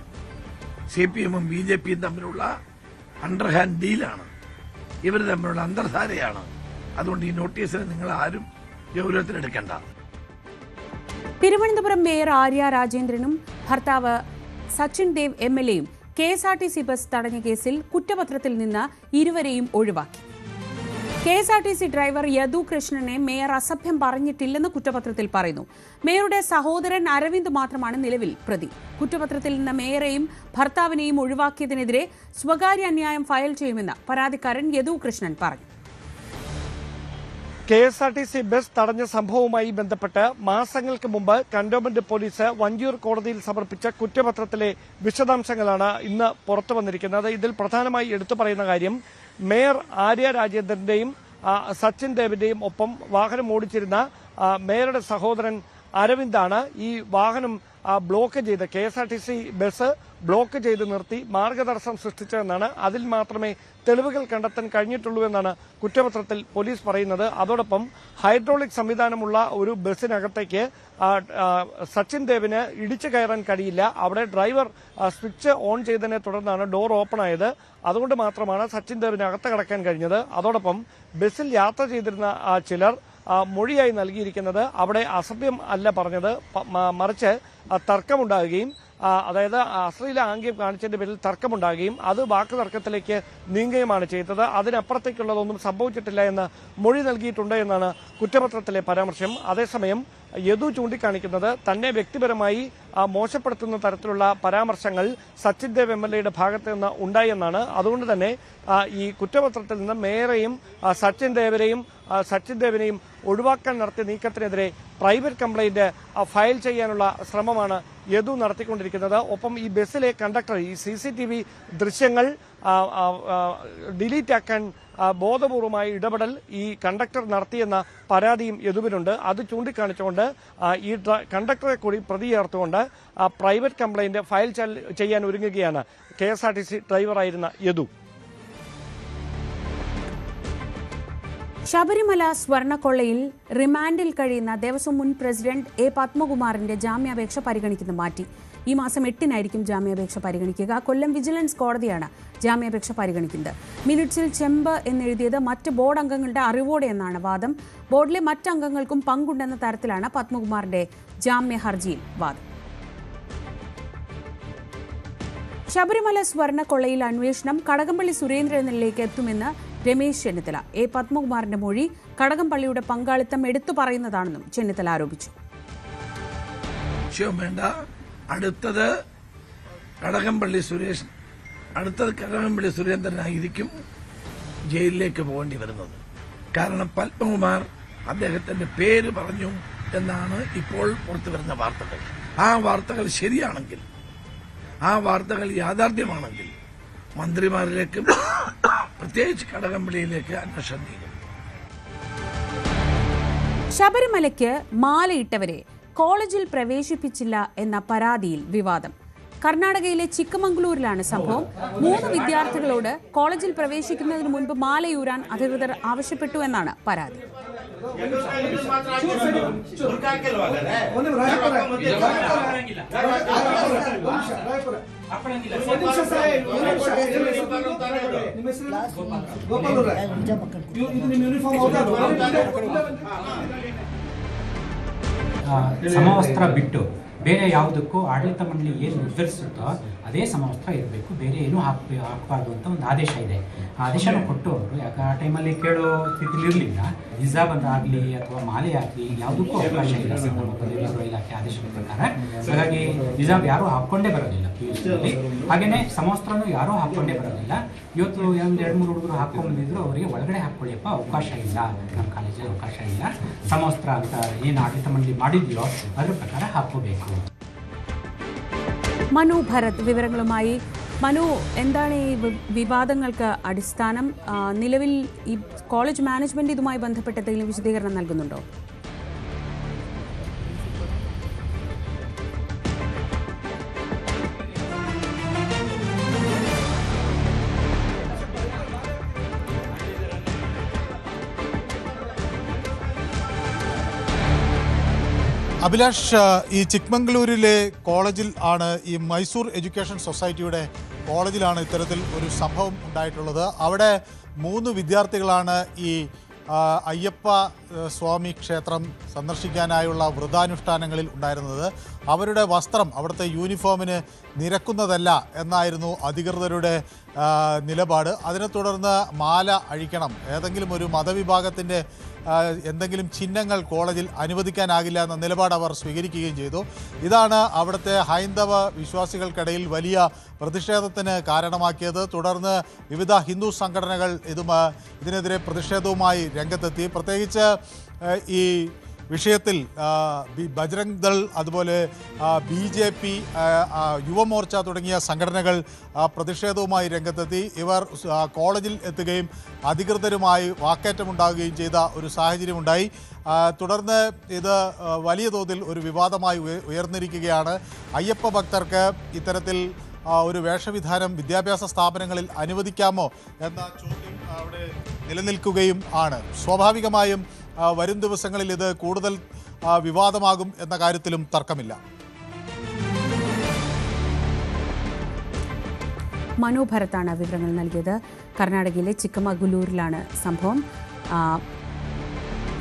CPM-ഉം BJP-യും തമ്മിലുള്ള അണ്ടർഹാൻഡ് ഡീലാണ്. ഇവർ തമ്മിലുള്ള അന്തർധാരയാണ്. അതുകൊണ്ട് ഈ നോട്ടീസിനെ നിങ്ങൾ ആരും ഗൗരവത്തിലെടുക്കേണ്ട. തിരുവനന്തപുരം മേയർ ആര്യ രാജേന്ദ്രനും ഭർത്താവ് സച്ചിൻ ദേവ് MLA-യും KSRTC ബസ് തടഞ്ഞ കേസിൽ കുറ്റപത്രത്തിൽ നിന്ന് ഇരുവരെയും ഒഴിവാക്കി. KSRTC ഡ്രൈവർ യദു കൃഷ്ണനെ മേയർ അസഭ്യം പറഞ്ഞിട്ടില്ലെന്ന് കുറ്റപത്രത്തിൽ പറയുന്നു. മേയറുടെ സഹോദരൻ അരവിന്ദ് മാത്രമാണ് നിലവിൽ പ്രതി. കുറ്റപത്രത്തിൽ നിന്ന് മേയറെയും ഭർത്താവിനെയും ഒഴിവാക്കിയതിനെതിരെ സ്വകാര്യ അന്യായം ഫയൽ ചെയ്യുമെന്ന് പരാതിക്കാരൻ യദു കൃഷ്ണൻ പറഞ്ഞു. KSRTC ബസ് തടഞ്ഞ സംഭവവുമായി ബന്ധപ്പെട്ട് മാസങ്ങൾക്ക് മുമ്പ് കന്റോൺമെന്റ് പോലീസ് വഞ്ചിയൂർ കോടതിയിൽ സമർപ്പിച്ച കുറ്റപത്രത്തിലെ വിശദാംശങ്ങളാണ് ഇന്ന് പുറത്തു വന്നിരിക്കുന്നത്. ഇതിൽ പ്രധാനമായി എടുത്തു പറയുന്ന കാര്യം, മേയർ ആര്യ രാജേന്ദ്രന്റെയും സച്ചിൻ ദേവിന്റെയും ഒപ്പം വാഹനം ഓടിച്ചിരുന്ന മേയറുടെ സഹോദരൻ അരവിന്ദാണ് ഈ വാഹനം ബ്ലോക്ക് ചെയ്ത് KSRTC ബസ് ബ്ലോക്ക് ചെയ്ത് നിർത്തി മാർഗതടസ്സം സൃഷ്ടിച്ചതെന്നാണ്. അതിൽ മാത്രമേ തെളിവുകൾ കണ്ടെത്താൻ കഴിഞ്ഞിട്ടുള്ളൂ എന്നാണ് കുറ്റപത്രത്തിൽ പോലീസ് പറയുന്നത്. അതോടൊപ്പം ഹൈഡ്രോളിക് സംവിധാനമുള്ള ഒരു ബസ്സിനകത്തേക്ക് സച്ചിൻ ദേവിന് ഇടിച്ചു കയറാൻ കഴിയില്ല. അവിടെ ഡ്രൈവർ സ്വിച്ച് ഓൺ ചെയ്തതിനെ തുടർന്നാണ് ഡോർ ഓപ്പൺ ആയത്. അതുകൊണ്ട് മാത്രമാണ് സച്ചിൻ ദേവിന് അകത്ത് കടക്കാൻ കഴിഞ്ഞത്. അതോടൊപ്പം ബസ്സിൽ യാത്ര ചെയ്തിരുന്ന ചിലർ മൊഴിയായി നൽകിയിരിക്കുന്നത് അവിടെ അസഭ്യം അല്ല പറഞ്ഞത്, മറിച്ച് തർക്കമുണ്ടാകുകയും അതായത് അശ്ലീല ആംഗ്യം കാണിച്ചതിന്റെ പേരിൽ തർക്കമുണ്ടാകുകയും അത് വാക്ക് തർക്കത്തിലേക്ക് നീങ്ങുകയുമാണ് ചെയ്തത്. അതിനപ്പുറത്തേക്കുള്ളതൊന്നും സംഭവിച്ചിട്ടില്ല എന്ന് മൊഴി നൽകിയിട്ടുണ്ട് എന്നാണ് കുറ്റപത്രത്തിലെ പരാമർശം. അതേസമയം യദു ചൂണ്ടിക്കാണിക്കുന്നത് തന്നെ വ്യക്തിപരമായി മോശപ്പെടുത്തുന്ന തരത്തിലുള്ള പരാമർശങ്ങൾ സച്ചിൻ ദേവ് MLA-യുടെ ഭാഗത്ത് നിന്ന് ഉണ്ടായി എന്നാണ്. അതുകൊണ്ട് തന്നെ ഈ കുറ്റപത്രത്തിൽ നിന്ന് മേയറെയും സച്ചിൻ ദേവിനെയും ഒഴിവാക്കാൻ നടത്തിയ നീക്കത്തിനെതിരെ പ്രൈവറ്റ് കംപ്ലൈന്റ് ഫയൽ ചെയ്യാനുള്ള ശ്രമമാണ് യദു നടത്തിക്കൊണ്ടിരിക്കുന്നത്. ഒപ്പം ഈ ബസ്സിലെ കണ്ടക്ടർ ഈ CCTV ദൃശ്യങ്ങൾ ഡിലീറ്റ് ആക്കാൻ ബോധപൂർവമായ ഇടപെടൽ ഈ കണ്ടക്ടർ നടത്തിയെന്ന പരാതിയും യദുവിനുണ്ട്. അത് ചൂണ്ടിക്കാണിച്ചുകൊണ്ട് ഈ കണ്ടക്ടറെ കൂടി പ്രതി ചേർത്തുകൊണ്ട് പ്രൈവറ്റ് കംപ്ലൈന്റ് ഫയൽ ചെയ്യാൻ ഒരുങ്ങുകയാണ് KSRTC ഡ്രൈവറായിരുന്ന യദു. ശബരിമല സ്വർണ്ണക്കൊള്ളയിൽ റിമാൻഡിൽ കഴിയുന്ന ദേവസ്വം മുൻ പ്രസിഡന്റ് A. പത്മകുമാറിന്റെ ജാമ്യാപേക്ഷ പരിഗണിക്കുന്നത് മാറ്റി. ഈ മാസം 8-നായിരിക്കും ജാമ്യാപേക്ഷ പരിഗണിക്കുക. കൊല്ലം വിജിലൻസ് കോടതിയാണ് ജാമ്യാപേക്ഷ പരിഗണിക്കുന്നത്. മിനിറ്റ്സിൽ ചെമ്പ് എന്നെഴുതിയത് മറ്റ് ബോർഡ് അംഗങ്ങളുടെ അറിവോടെ എന്നാണ് വാദം. ബോർഡിലെ മറ്റംഗങ്ങൾക്കും പങ്കുണ്ടെന്ന തരത്തിലാണ് പത്മകുമാറിന്റെ ജാമ്യ ഹർജിയിൽ വാദം. ശബരിമല സ്വർണ്ണക്കൊള്ളയിൽ അന്വേഷണം കടകംപള്ളി സുരേന്ദ്രനിലേക്ക് എത്തുമെന്ന് രമേശ് ചെന്നിത്തല. A. പത്മകുമാറിന്റെ മൊഴി കടകംപള്ളിയുടെ പങ്കാളിത്തം എടുത്തു പറയുന്നതാണെന്നും ചെന്നിത്തല ആരോപിച്ചു. വേണ്ട, അടുത്തത് കടകംപള്ളി സുരേന്ദ്രനായിരിക്കും. ജയിലിലേക്ക് പോകേണ്ടി വരുന്നത്. കാരണം പത്മകുമാർ അദ്ദേഹത്തിന്റെ പേര് പറഞ്ഞു എന്നാണ് ഇപ്പോൾ പുറത്തു വരുന്ന വാർത്തകൾ. ആ വാർത്തകൾ ശരിയാണെങ്കിൽ, ആ വാർത്തകൾ യാഥാർത്ഥ്യമാണെങ്കിൽ മന്ത്രിമാരിലേക്കും പ്രത്യേകിച്ച് കടകംപള്ളിയിലേക്ക് അന്വേഷണം നീങ്ങും. ശബരിമലയ്ക്ക് മാലയിട്ടവരെ കോളേജിൽ പ്രവേശിപ്പിച്ചില്ല എന്ന പരാതിയിൽ വിവാദം. കർണാടകയിലെ ചിക്കമംഗളൂരിലാണ് സംഭവം. 3 വിദ്യാർത്ഥികളോട് കോളേജിൽ പ്രവേശിക്കുന്നതിന് മുൻപ് മാലയൂരാൻ അധികൃതർ ആവശ്യപ്പെട്ടു എന്നാണ് പരാതി. ಸಮವಸ್ತ್ರ ಬಿಟ್ಟು ಬೇರೆ ಯಾವುದಕ್ಕೂ ಆಡಳಿತ ಮಂಡಳಿ ಏನು ನಿರ್ಧರಿಸುತ್ತೋ ಅದೇ ಸಮವಸ್ತ್ರ ಇರಬೇಕು, ಬೇರೆ ಏನೂ ಹಾಕಬಾರ್ದು ಅಂತ ಒಂದು ಆದೇಶ ಇದೆ. ಆ ಆದೇಶನ ಕೊಟ್ಟು ಅವರು ಯಾಕೆ ಆ ಟೈಮಲ್ಲಿ ಕೇಳೋ ಸ್ಥಿತಿಲಿ ಇರಲಿಲ್ಲ. ಹಿಜಾಬ್ ಆಗಲಿ ಅಥವಾ ಮಾಲೆ ಆಗಲಿ ಯಾವುದಕ್ಕೂ ಅವಕಾಶ ಇಲ್ಲ ನಮ್ಮ ಪದವಿ ಇಲಾಖೆ ಆದೇಶದ ಪ್ರಕಾರ. ಹಾಗಾಗಿ ಹಿಜಾಬ್ ಯಾರೂ ಹಾಕ್ಕೊಂಡೇ ಬರೋದಿಲ್ಲ PUCಯಲ್ಲಿ. ಹಾಗೆಯೇ ಸಮವಸ್ತ್ರನೂ ಯಾರೂ ಹಾಕ್ಕೊಂಡೇ ಬರೋದಿಲ್ಲ. ಇವತ್ತು ಒಂದು 2-3 ಹುಡುಗರು ಹಾಕ್ಕೊಂಡ್ಬಂದಿದ್ರು, ಅವರಿಗೆ ಒಳಗಡೆ ಹಾಕ್ಕೊಳ್ಳಿಯಪ್ಪ ಅವಕಾಶ ಇಲ್ಲ, ನಮ್ಮ ಕಾಲೇಜಲ್ಲಿ ಅವಕಾಶ ಇಲ್ಲ, ಸಮವಸ್ತ್ರ ಅಂತ ಏನು ಆಡಳಿತ ಮಂಡಳಿ ಮಾಡಿದೆಯೋ ಅದರ പ്രകാര ಹಾಕೋಬೇಕು. മനു ഭരത് വിവരങ്ങളുമായി. മനു, എന്താണ് ഈ വിവാദങ്ങൾക്ക് അടിസ്ഥാനം? നിലവിൽ ഈ കോളേജ് മാനേജ്മെന്റ് ഇതുമായി ബന്ധപ്പെട്ട് എന്തെങ്കിലും വിശദീകരണം നൽകുന്നുണ്ടോ? അഭിലാഷ്, ഈ ചിക്മംഗ്ലൂരിലെ കോളേജിൽ ആണ്, ഈ മൈസൂർ എഡ്യൂക്കേഷൻ സൊസൈറ്റിയുടെ കോളേജിലാണ് ഇത്തരത്തിൽ ഒരു സംഭവം ഉണ്ടായിട്ടുള്ളത്. അവിടെ 3 വിദ്യാർത്ഥികളാണ് ഈ അയ്യപ്പ സ്വാമി ക്ഷേത്രം സന്ദർശിക്കാനായുള്ള വ്രതാനുഷ്ഠാനങ്ങളിൽ ഉണ്ടായിരുന്നത്. അവരുടെ വസ്ത്രം അവിടുത്തെ യൂണിഫോമിന് നിരക്കുന്നതല്ല എന്നായിരുന്നു അധികൃതരുടെ നിലപാട്. അതിനെ തുടർന്ന് മാല അഴിക്കണം, ഏതെങ്കിലും ഒരു മതവിഭാഗത്തിൻ്റെ എന്തെങ്കിലും ചിഹ്നങ്ങൾ കോളേജിൽ അനുവദിക്കാനാകില്ല എന്ന നിലപാട് അവർ സ്വീകരിക്കുകയും ചെയ്തു. ഇതാണ് അവിടുത്തെ ഹൈന്ദവ വിശ്വാസികൾക്കിടയിൽ വലിയ പ്രതിഷേധത്തിന് കാരണമാക്കിയത്. തുടർന്ന് വിവിധ ഹിന്ദു സംഘടനകൾ ഇതിനെതിരെ പ്രതിഷേധവുമായി രംഗത്തെത്തി. പ്രത്യേകിച്ച് ഈ വിഷയത്തിൽ ബജ്രംഗ് ദൾ, അതുപോലെ BJP, യുവമോർച്ച തുടങ്ങിയ സംഘടനകൾ പ്രതിഷേധവുമായി രംഗത്തെത്തി. ഇവർ കോളേജിൽ എത്തുകയും അധികൃതരുമായി വാക്കേറ്റമുണ്ടാകുകയും ചെയ്ത ഒരു സാഹചര്യമുണ്ടായി. തുടർന്ന് ഇത് വലിയ തോതിൽ ഒരു വിവാദമായി ഉയർന്നിരിക്കുകയാണ്. അയ്യപ്പ ഭക്തർക്ക് ഇത്തരത്തിൽ ഒരു വേഷവിധാനം വിദ്യാഭ്യാസ സ്ഥാപനങ്ങളിൽ അനുവദിക്കാമോ എന്ന ചോദ്യം അവിടെ നിലനിൽക്കുകയും ആണ്. സ്വാഭാവികമായും വരും ദിവസങ്ങളിൽ ഇത് കൂടുതൽ വിവാദമാകും എന്ന കാര്യത്തിലും തർക്കമില്ല. മനു ഭരത്താണ് വിവരങ്ങൾ നൽകിയത്. കർണാടകയിലെ ചിക്കമംഗളൂരിലാണ് സംഭവം.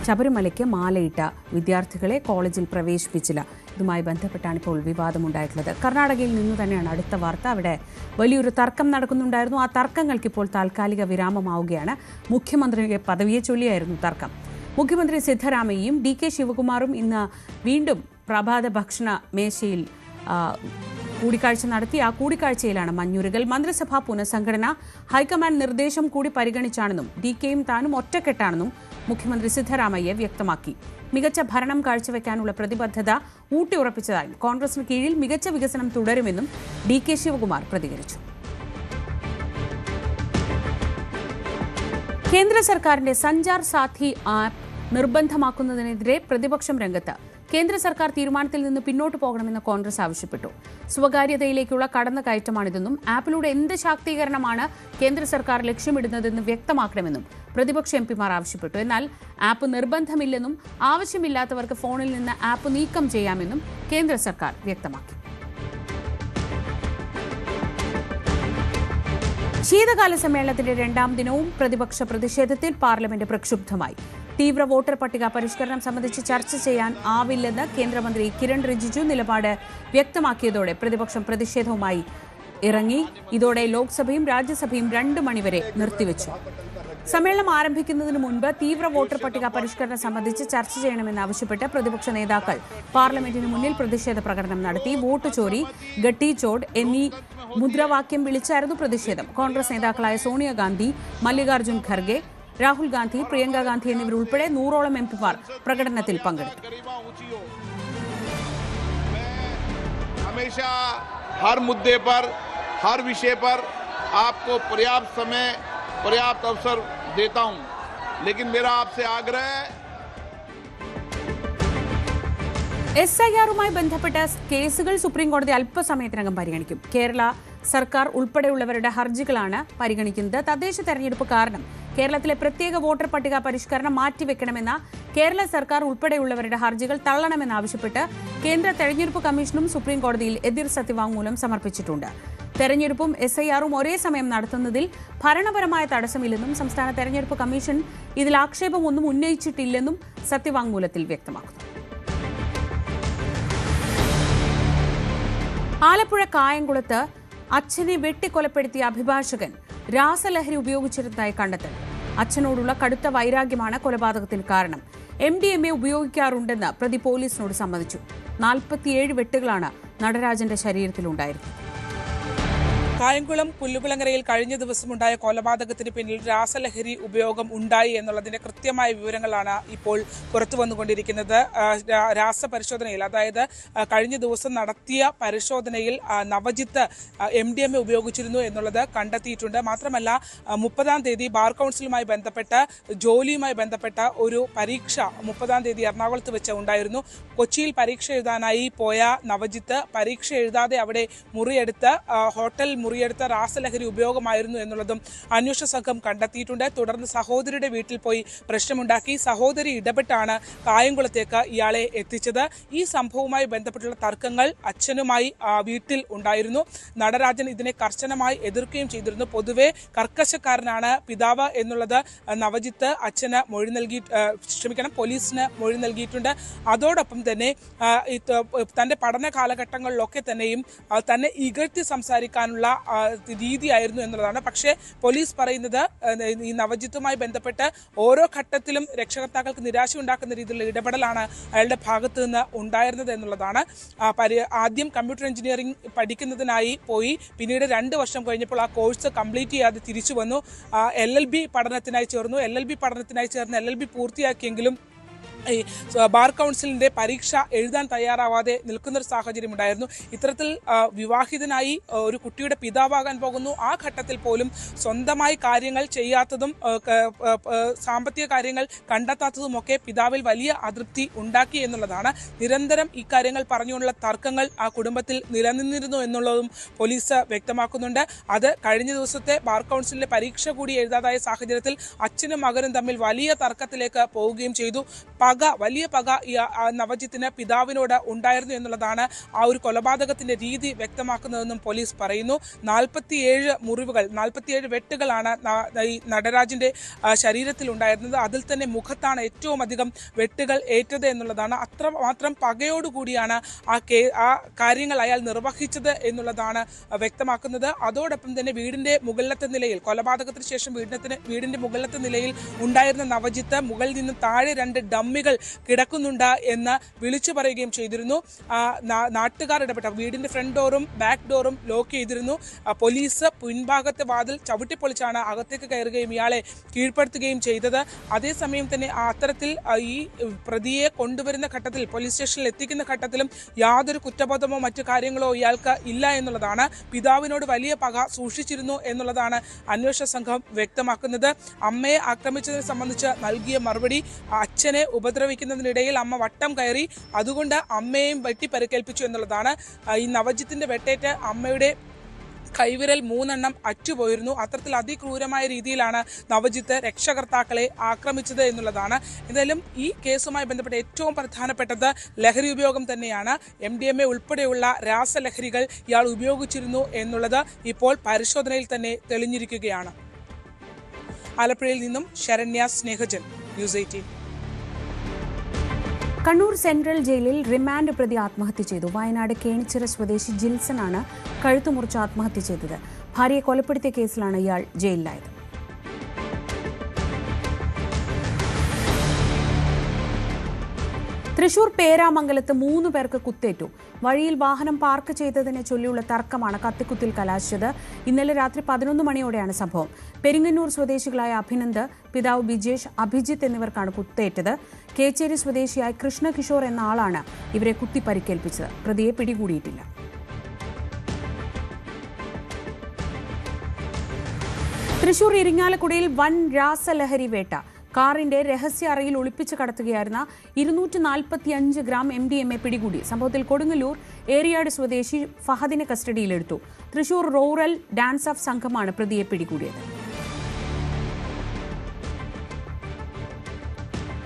ശബരിമലയ്ക്ക് മാലയിട്ട വിദ്യാർത്ഥികളെ കോളേജിൽ പ്രവേശിപ്പിച്ചില്ല. ഇതുമായി ബന്ധപ്പെട്ടാണ് ഇപ്പോൾ വിവാദമുണ്ടായിട്ടുള്ളത്. കർണാടകയിൽ നിന്ന് തന്നെയാണ് അടുത്ത വാർത്ത. അവിടെ വലിയൊരു തർക്കം നടക്കുന്നുണ്ടായിരുന്നു. ആ തർക്കങ്ങൾക്കിപ്പോൾ താൽക്കാലിക വിരാമമാവുകയാണ്. മുഖ്യമന്ത്രി പദവിയെ ചൊല്ലിയായിരുന്നു തർക്കം. മുഖ്യമന്ത്രി സിദ്ധരാമയ്യയും DK ശിവകുമാറും ഇന്ന് വീണ്ടും പ്രഭാത ഭക്ഷണ മേശയിൽ കൂടിക്കാഴ്ച നടത്തി. ആ കൂടിക്കാഴ്ചയിലാണ് മഞ്ഞുരുകൽ. മന്ത്രിസഭാ പുനഃസംഘടന ഹൈക്കമാൻഡ് നിർദ്ദേശം കൂടി പരിഗണിച്ചാണെന്നും DKയും താനും ഒറ്റക്കെട്ടാണെന്നും മുഖ്യമന്ത്രി സിദ്ധരാമയ്യ വ്യക്തമാക്കി. മികച്ച ഭരണം കാഴ്ചവെക്കാനുള്ള പ്രതിബദ്ധത ഊട്ടിയുറപ്പിച്ചതായും കോൺഗ്രസിന് കീഴിൽ മികച്ച വികസനം തുടരുമെന്നും DK ശിവകുമാർ പ്രതികരിച്ചു. കേന്ദ്ര സർക്കാരിന്റെ സഞ്ചാർ സാഥി ആപ്പ് നിർബന്ധമാക്കുന്നതിനെതിരെ പ്രതിപക്ഷം രംഗത്ത്. കേന്ദ്ര സർക്കാർ തീരുമാനത്തിൽ നിന്ന് പിന്നോട്ട് പോകണമെന്ന് കോൺഗ്രസ് ആവശ്യപ്പെട്ടു. സ്വകാര്യതയിലേക്കുള്ള കടന്നുകയറ്റമാണിതെന്നും ആപ്പിലൂടെ എന്ത് ശാക്തീകരണമാണ് കേന്ദ്ര സർക്കാർ ലക്ഷ്യമിടുന്നതെന്ന് വ്യക്തമാക്കണമെന്നും പ്രതിപക്ഷ MPമാർ ആവശ്യപ്പെട്ടു. എന്നാൽ ആപ്പ് നിർബന്ധമില്ലെന്നും ആവശ്യമില്ലാത്തവർക്ക് ഫോണിൽ നിന്ന് ആപ്പ് നീക്കം ചെയ്യാമെന്നും കേന്ദ്ര സർക്കാർ വ്യക്തമാക്കി. ശീതകാല സമ്മേളനത്തിന്റെ 2ാം ദിനവും പ്രതിപക്ഷ പ്രതിഷേധത്തിൽ പാർലമെന്റ് പ്രക്ഷുബ്ധമായി. തീവ്ര വോട്ടർ പട്ടിക പരിഷ്കരണം സംബന്ധിച്ച് ചർച്ച ചെയ്യാൻ ആവില്ലെന്ന് കേന്ദ്രമന്ത്രി കിരൺ റിജിജു നിലപാട് വ്യക്തമാക്കിയതോടെ പ്രതിപക്ഷം പ്രതിഷേധവുമായി ഇറങ്ങി. ഇതോടെ ലോക്സഭയും രാജ്യസഭയും 2 മണിവരെ നിർത്തിവെച്ചു. സമ്മേളനം ആരംഭിക്കുന്നതിന് മുൻപ് തീവ്ര വോട്ടർ പട്ടിക പരിഷ്കരണം സംബന്ധിച്ച് ചർച്ച ചെയ്യണമെന്നാവശ്യപ്പെട്ട് പ്രതിപക്ഷ നേതാക്കൾ പാർലമെന്റിന് മുന്നിൽ പ്രതിഷേധ പ്രകടനം നടത്തി. വോട്ട് ചോരി, ഗട്ടി ചോട് എന്നീ മുദ്രാവാക്യം വിളിച്ചായിരുന്നു പ്രതിഷേധം. കോൺഗ്രസ് നേതാക്കളായ സോണിയാഗാന്ധി, മല്ലികാർജ്ജുൻ ഖർഗെ, രാഹുൽ ഗാന്ധി, പ്രിയങ്ക ഗാന്ധി എന്നിവരുൾപ്പെടെ 100ഓളം എംപിമാർ പ്രകടനത്തിൽ പങ്കെടുത്തു. हमेशा हर मुद्दे पर, हर विषय पर आपको पर्याप्त समय, पर्याप्त अवसर देता हूं, लेकिन मेरा आपसे आग्रह है SIR-മായി ബന്ധപ്പെട്ട കേസുകൾ സുപ്രീം കോടതി അല്പസമയത്തിനകം പരിഗണിക്കും. കേരള സർക്കാർ ഉൾപ്പെടെയുള്ളവരുടെ ഹർജികളാണ് പരിഗണിക്കുന്നത്. തദ്ദേശ തെരഞ്ഞെടുപ്പ് കാരണം കേരളത്തിലെ പ്രത്യേക വോട്ടർ പട്ടിക പരിഷ്കരണം മാറ്റിവെക്കണമെന്ന കേരള സർക്കാർ ഉൾപ്പെടെയുള്ളവരുടെ ഹർജികൾ തള്ളണമെന്നാവശ്യപ്പെട്ട് കേന്ദ്ര തെരഞ്ഞെടുപ്പ് കമ്മീഷനും സുപ്രീം കോടതിയിൽ എതിർ സത്യവാങ്മൂലം സമർപ്പിച്ചിട്ടുണ്ട്. തെരഞ്ഞെടുപ്പും SIR-ഉം ഒരേ സമയം നടത്തുന്നതിൽ ഭരണപരമായ തടസ്സമില്ലെന്നും സംസ്ഥാന തെരഞ്ഞെടുപ്പ് കമ്മീഷൻ ഇതിൽ ആക്ഷേപമൊന്നും ഉന്നയിച്ചിട്ടില്ലെന്നും സത്യവാങ്മൂലത്തിൽ വ്യക്തമാക്കുന്നു. ആലപ്പുഴ കായംകുളത്ത് അച്ഛനെ വെട്ടിക്കൊലപ്പെടുത്തിയ അഭിഭാഷകൻ രാസലഹരി ഉപയോഗിച്ചിരുന്നതായി കണ്ടെത്തൽ. അച്ഛനോടുള്ള കടുത്ത വൈരാഗ്യമാണ് കൊലപാതകത്തിന് കാരണം. MDMA ഉപയോഗിക്കാറുണ്ടെന്ന് പ്രതി പോലീസിനോട് സമ്മതിച്ചു. 47 വെട്ടുകളാണ് നടരാജന്റെ ശരീരത്തിലുണ്ടായിരുന്നത്. കായംകുളം പുല്ലുകുളങ്ങരയിൽ കഴിഞ്ഞ ദിവസമുണ്ടായ കൊലപാതകത്തിന് പിന്നിൽ രാസലഹരി ഉപയോഗം ഉണ്ടായി എന്നുള്ളതിന്റെ കൃത്യമായ വിവരങ്ങളാണ് ഇപ്പോൾ പുറത്തു വന്നുകൊണ്ടിരിക്കുന്നത്. രാസപരിശോധനയിൽ, അതായത് കഴിഞ്ഞ ദിവസം നടത്തിയ പരിശോധനയിൽ നവജിത്ത് MDMA ഉപയോഗിച്ചിരുന്നു എന്നുള്ളത് കണ്ടെത്തിയിട്ടുണ്ട്. മാത്രമല്ല 30-ാം തീയതി ബാർ കൗൺസിലുമായി ബന്ധപ്പെട്ട ജോലിയുമായി ബന്ധപ്പെട്ട ഒരു പരീക്ഷ 30-ാം തീയതി എറണാകുളത്ത് വെച്ച് ഉണ്ടായിരുന്നു. കൊച്ചിയിൽ പരീക്ഷ എഴുതാനായി പോയ നവജിത്ത് പരീക്ഷ എഴുതാതെ അവിടെ ഹോട്ടൽ മുറിയെടുത്ത രാസലഹരി ഉപയോഗമായിരുന്നു എന്നുള്ളതും അന്വേഷണ സംഘം കണ്ടെത്തിയിട്ടുണ്ട്. തുടർന്ന് സഹോദരിയുടെ വീട്ടിൽ പോയി പ്രശ്നമുണ്ടാക്കി. സഹോദരി ഇടപെട്ടാണ് കായംകുളത്തേക്ക് ഇയാളെ എത്തിച്ചത്. ഈ സംഭവവുമായി ബന്ധപ്പെട്ടുള്ള തർക്കങ്ങൾ അച്ഛനുമായി വീട്ടിൽ ഉണ്ടായിരുന്നു. നടരാജൻ ഇതിനെ കർശനമായി എതിർക്കുകയും ചെയ്തിരുന്നു. പൊതുവെ കർക്കശക്കാരനാണ് പിതാവ് എന്നുള്ളത് നവജിത്ത് അച്ഛന് പോലീസിന് മൊഴി നൽകിയിട്ടുണ്ട്. അതോടൊപ്പം തന്നെ തന്റെ പഠന കാലഘട്ടങ്ങളിലൊക്കെ തന്നെയും തന്നെ ഇകഴ്ത്തി സംസാരിക്കാനുള്ള രീതിയായിരുന്നു എന്നുള്ളതാണ്. പക്ഷേ പോലീസ് പറയുന്നത് ഈ നവജിത്തുമായി ബന്ധപ്പെട്ട് ഓരോ ഘട്ടത്തിലും രക്ഷകർത്താക്കൾക്ക് നിരാശ ഉണ്ടാക്കുന്ന രീതിയിലുള്ള ഇടപെടലാണ് അയാളുടെ ഭാഗത്തു നിന്ന് ഉണ്ടായിരുന്നത് എന്നുള്ളതാണ്. ആദ്യം കമ്പ്യൂട്ടർ എഞ്ചിനീയറിംഗ് പഠിക്കുന്നതിനായി പോയി, പിന്നീട് 2 വർഷം കഴിഞ്ഞപ്പോൾ ആ കോഴ്സ് കംപ്ലീറ്റ് ചെയ്യാതെ തിരിച്ചു വന്നു. LLB പഠനത്തിനായി ചേർന്നു. LLB പഠനത്തിനായി ചേർന്ന് LLB പൂർത്തിയാക്കിയെങ്കിലും ഈ ബാർ കൗൺസിലിന്റെ പരീക്ഷ എഴുതാൻ തയ്യാറാവാതെ നിൽക്കുന്നൊരു സാഹചര്യം ഉണ്ടായിരുന്നു. ഇത്തരത്തിൽ വിവാഹിതനായി ഒരു കുട്ടിയുടെ പിതാവാകാൻ പോകുന്നു. ആ ഘട്ടത്തിൽ പോലും സ്വന്തമായി കാര്യങ്ങൾ ചെയ്യാത്തതും സാമ്പത്തിക കാര്യങ്ങൾ കണ്ടെത്താത്തതുമൊക്കെ പിതാവിൽ വലിയ അതൃപ്തി ഉണ്ടാക്കി എന്നുള്ളതാണ്. നിരന്തരം ഇക്കാര്യങ്ങൾ പറഞ്ഞുകൊണ്ടുള്ള തർക്കങ്ങൾ ആ കുടുംബത്തിൽ നിലനിന്നിരുന്നു എന്നുള്ളതും പോലീസ് വ്യക്തമാക്കുന്നുണ്ട്. അത് കഴിഞ്ഞ ദിവസത്തെ ബാർ കൗൺസിലിന്റെ പരീക്ഷ കൂടി എഴുതാതായ സാഹചര്യത്തിൽ അച്ഛനും മകനും തമ്മിൽ വലിയ തർക്കത്തിലേക്ക് പോവുകയും ചെയ്തു. വലിയ പക ഈ നവജിത്തിന് പിതാവിനോട് ഉണ്ടായിരുന്നു എന്നുള്ളതാണ് ആ ഒരു കൊലപാതകത്തിന്റെ രീതി വ്യക്തമാക്കുന്നതെന്നും പോലീസ് പറയുന്നു. 47 മുറിവുകൾ, 47 വെട്ടുകളാണ് ഈ നടരാജന്റെ ശരീരത്തിൽ ഉണ്ടായിരുന്നത്. അതിൽ തന്നെ മുഖത്താണ് ഏറ്റവും അധികം വെട്ടുകൾ ഏറ്റത് എന്നുള്ളതാണ്. അത്രമാത്രം പകയോടുകൂടിയാണ് ആ കാര്യങ്ങൾ അയാൾ നിർവഹിച്ചത് എന്നുള്ളതാണ് വ്യക്തമാക്കുന്നത്. അതോടൊപ്പം തന്നെ വീടിന്റെ മുകളിലത്തെ നിലയിൽ, കൊലപാതകത്തിന് ശേഷം വീടിന്റെ മുകളിലത്തെ നിലയിൽ ഉണ്ടായിരുന്ന നവജിത്ത് മുകളിൽ നിന്നും താഴെ 2 ഡമ്മികൾ കിടക്കുന്നുണ്ട് എന്ന് വിളിച്ചു പറയുകയും ചെയ്തിരുന്നു. നാട്ടുകാർ ഇടപെട്ട വീടിന്റെ ഫ്രണ്ട് ഡോറും ബാക്ക് ഡോറും ലോക്ക് ചെയ്തിരുന്നു. പോലീസ് പിൻഭാഗത്തെ വാതിൽ ചവിട്ടിപ്പൊളിച്ചാണ് അകത്തേക്ക് കയറുകയും ഇയാളെ കീഴ്പ്പെടുത്തുകയും ചെയ്തത്. അതേസമയം തന്നെ അത്തരത്തിൽ ഈ പ്രതിയെ കൊണ്ടുവരുന്ന ഘട്ടത്തിൽ, പോലീസ് സ്റ്റേഷനിൽ എത്തിക്കുന്ന ഘട്ടത്തിലും യാതൊരു കുറ്റബോധമോ മറ്റു കാര്യങ്ങളോ ഇയാൾക്ക് ഇല്ല എന്നുള്ളതാണ്. പിതാവിനോട് വലിയ പക സൂക്ഷിച്ചിരുന്നു എന്നുള്ളതാണ് അന്വേഷണ സംഘം വ്യക്തമാക്കുന്നത്. അമ്മയെ ആക്രമിച്ചതിനെ സംബന്ധിച്ച് നൽകിയ മറുപടി, അച്ഛനെ ഉപദ്രവിക്കുന്നതിനിടയിൽ അമ്മ വട്ടം കയറി, അതുകൊണ്ട് അമ്മയെയും വെട്ടി പരിക്കേൽപ്പിച്ചു എന്നുള്ളതാണ്. ഈ നവജിത്തിന്റെ വെട്ടേറ്റ് അമ്മയുടെ കൈവിരൽ 3 അറ്റുപോയിരുന്നു. അത്തരത്തിൽ അതിക്രൂരമായ രീതിയിലാണ് നവജിത്ത് രക്ഷകർത്താക്കളെ ആക്രമിച്ചത് എന്നുള്ളതാണ്. എന്തായാലും ഈ കേസുമായി ബന്ധപ്പെട്ട ഏറ്റവും പ്രധാനപ്പെട്ടത് ലഹരി ഉപയോഗം തന്നെയാണ്. MDMA ഉൾപ്പെടെയുള്ള രാസലഹരികൾ ഇയാൾ ഉപയോഗിച്ചിരുന്നു എന്നുള്ളത് ഇപ്പോൾ പരിശോധനയിൽ തന്നെ തെളിഞ്ഞിരിക്കുകയാണ്. ആലപ്പുഴയിൽ നിന്നും ശരണ്യ സ്നേഹജൻ, ന്യൂസ് 18. കണ്ണൂർ സെൻട്രൽ ജയിലിൽ റിമാൻഡ് പ്രതി ആത്മഹത്യ ചെയ്തു. വയനാട് കേണിച്ചിറ സ്വദേശി ജിൽസൺ ആണ് കഴുത്തുമുറിച്ച് ആത്മഹത്യ ചെയ്തത്. ഭാര്യയെ കൊലപ്പെടുത്തിയ കേസിലാണ് ഇയാൾ ജയിലിലായത്. തൃശൂർ പേരാമംഗലത്ത് 3 പേർക്ക് കുത്തേറ്റു. വഴിയിൽ വാഹനം പാർക്ക് ചെയ്തതിനെ ചൊല്ലിയുള്ള തർക്കമാണ് കത്തിക്കുത്തിൽ കലാശിച്ചത്. ഇന്നലെ രാത്രി 11 മണിയോടെയാണ് സംഭവം. പെരിങ്ങന്നൂർ സ്വദേശികളായ അഭിനന്ദ്, പിതാവ് ബിജേഷ്, അഭിജിത്ത് എന്നിവർക്കാണ് കുത്തേറ്റത്. കേച്ചേരി സ്വദേശിയായ കൃഷ്ണകിഷോർ എന്ന ആളാണ് ഇവരെ കുത്തി പരിക്കേൽപ്പിച്ചത്. പ്രതിയെ പിടികൂടിയിട്ടില്ല. തൃശൂർ ഇരിങ്ങാലക്കുടയിൽ വൻ രാസലഹരി വേട്ട. കാറിന്റെ രഹസ്യ അറയിൽ ഒളിപ്പിച്ച് കടത്തുകയായിരുന്ന 245 ഗ്രാം MDMA പിടികൂടി. സംഭവത്തിൽ കൊടുങ്ങല്ലൂർ ഏരിയാട് സ്വദേശി ഫഹദിനെ കസ്റ്റഡിയിലെടുത്തു. തൃശൂർ റൂറൽ ഡാൻസ് ഓഫ് സംഘമാണ് പ്രതിയെ പിടികൂടിയത്.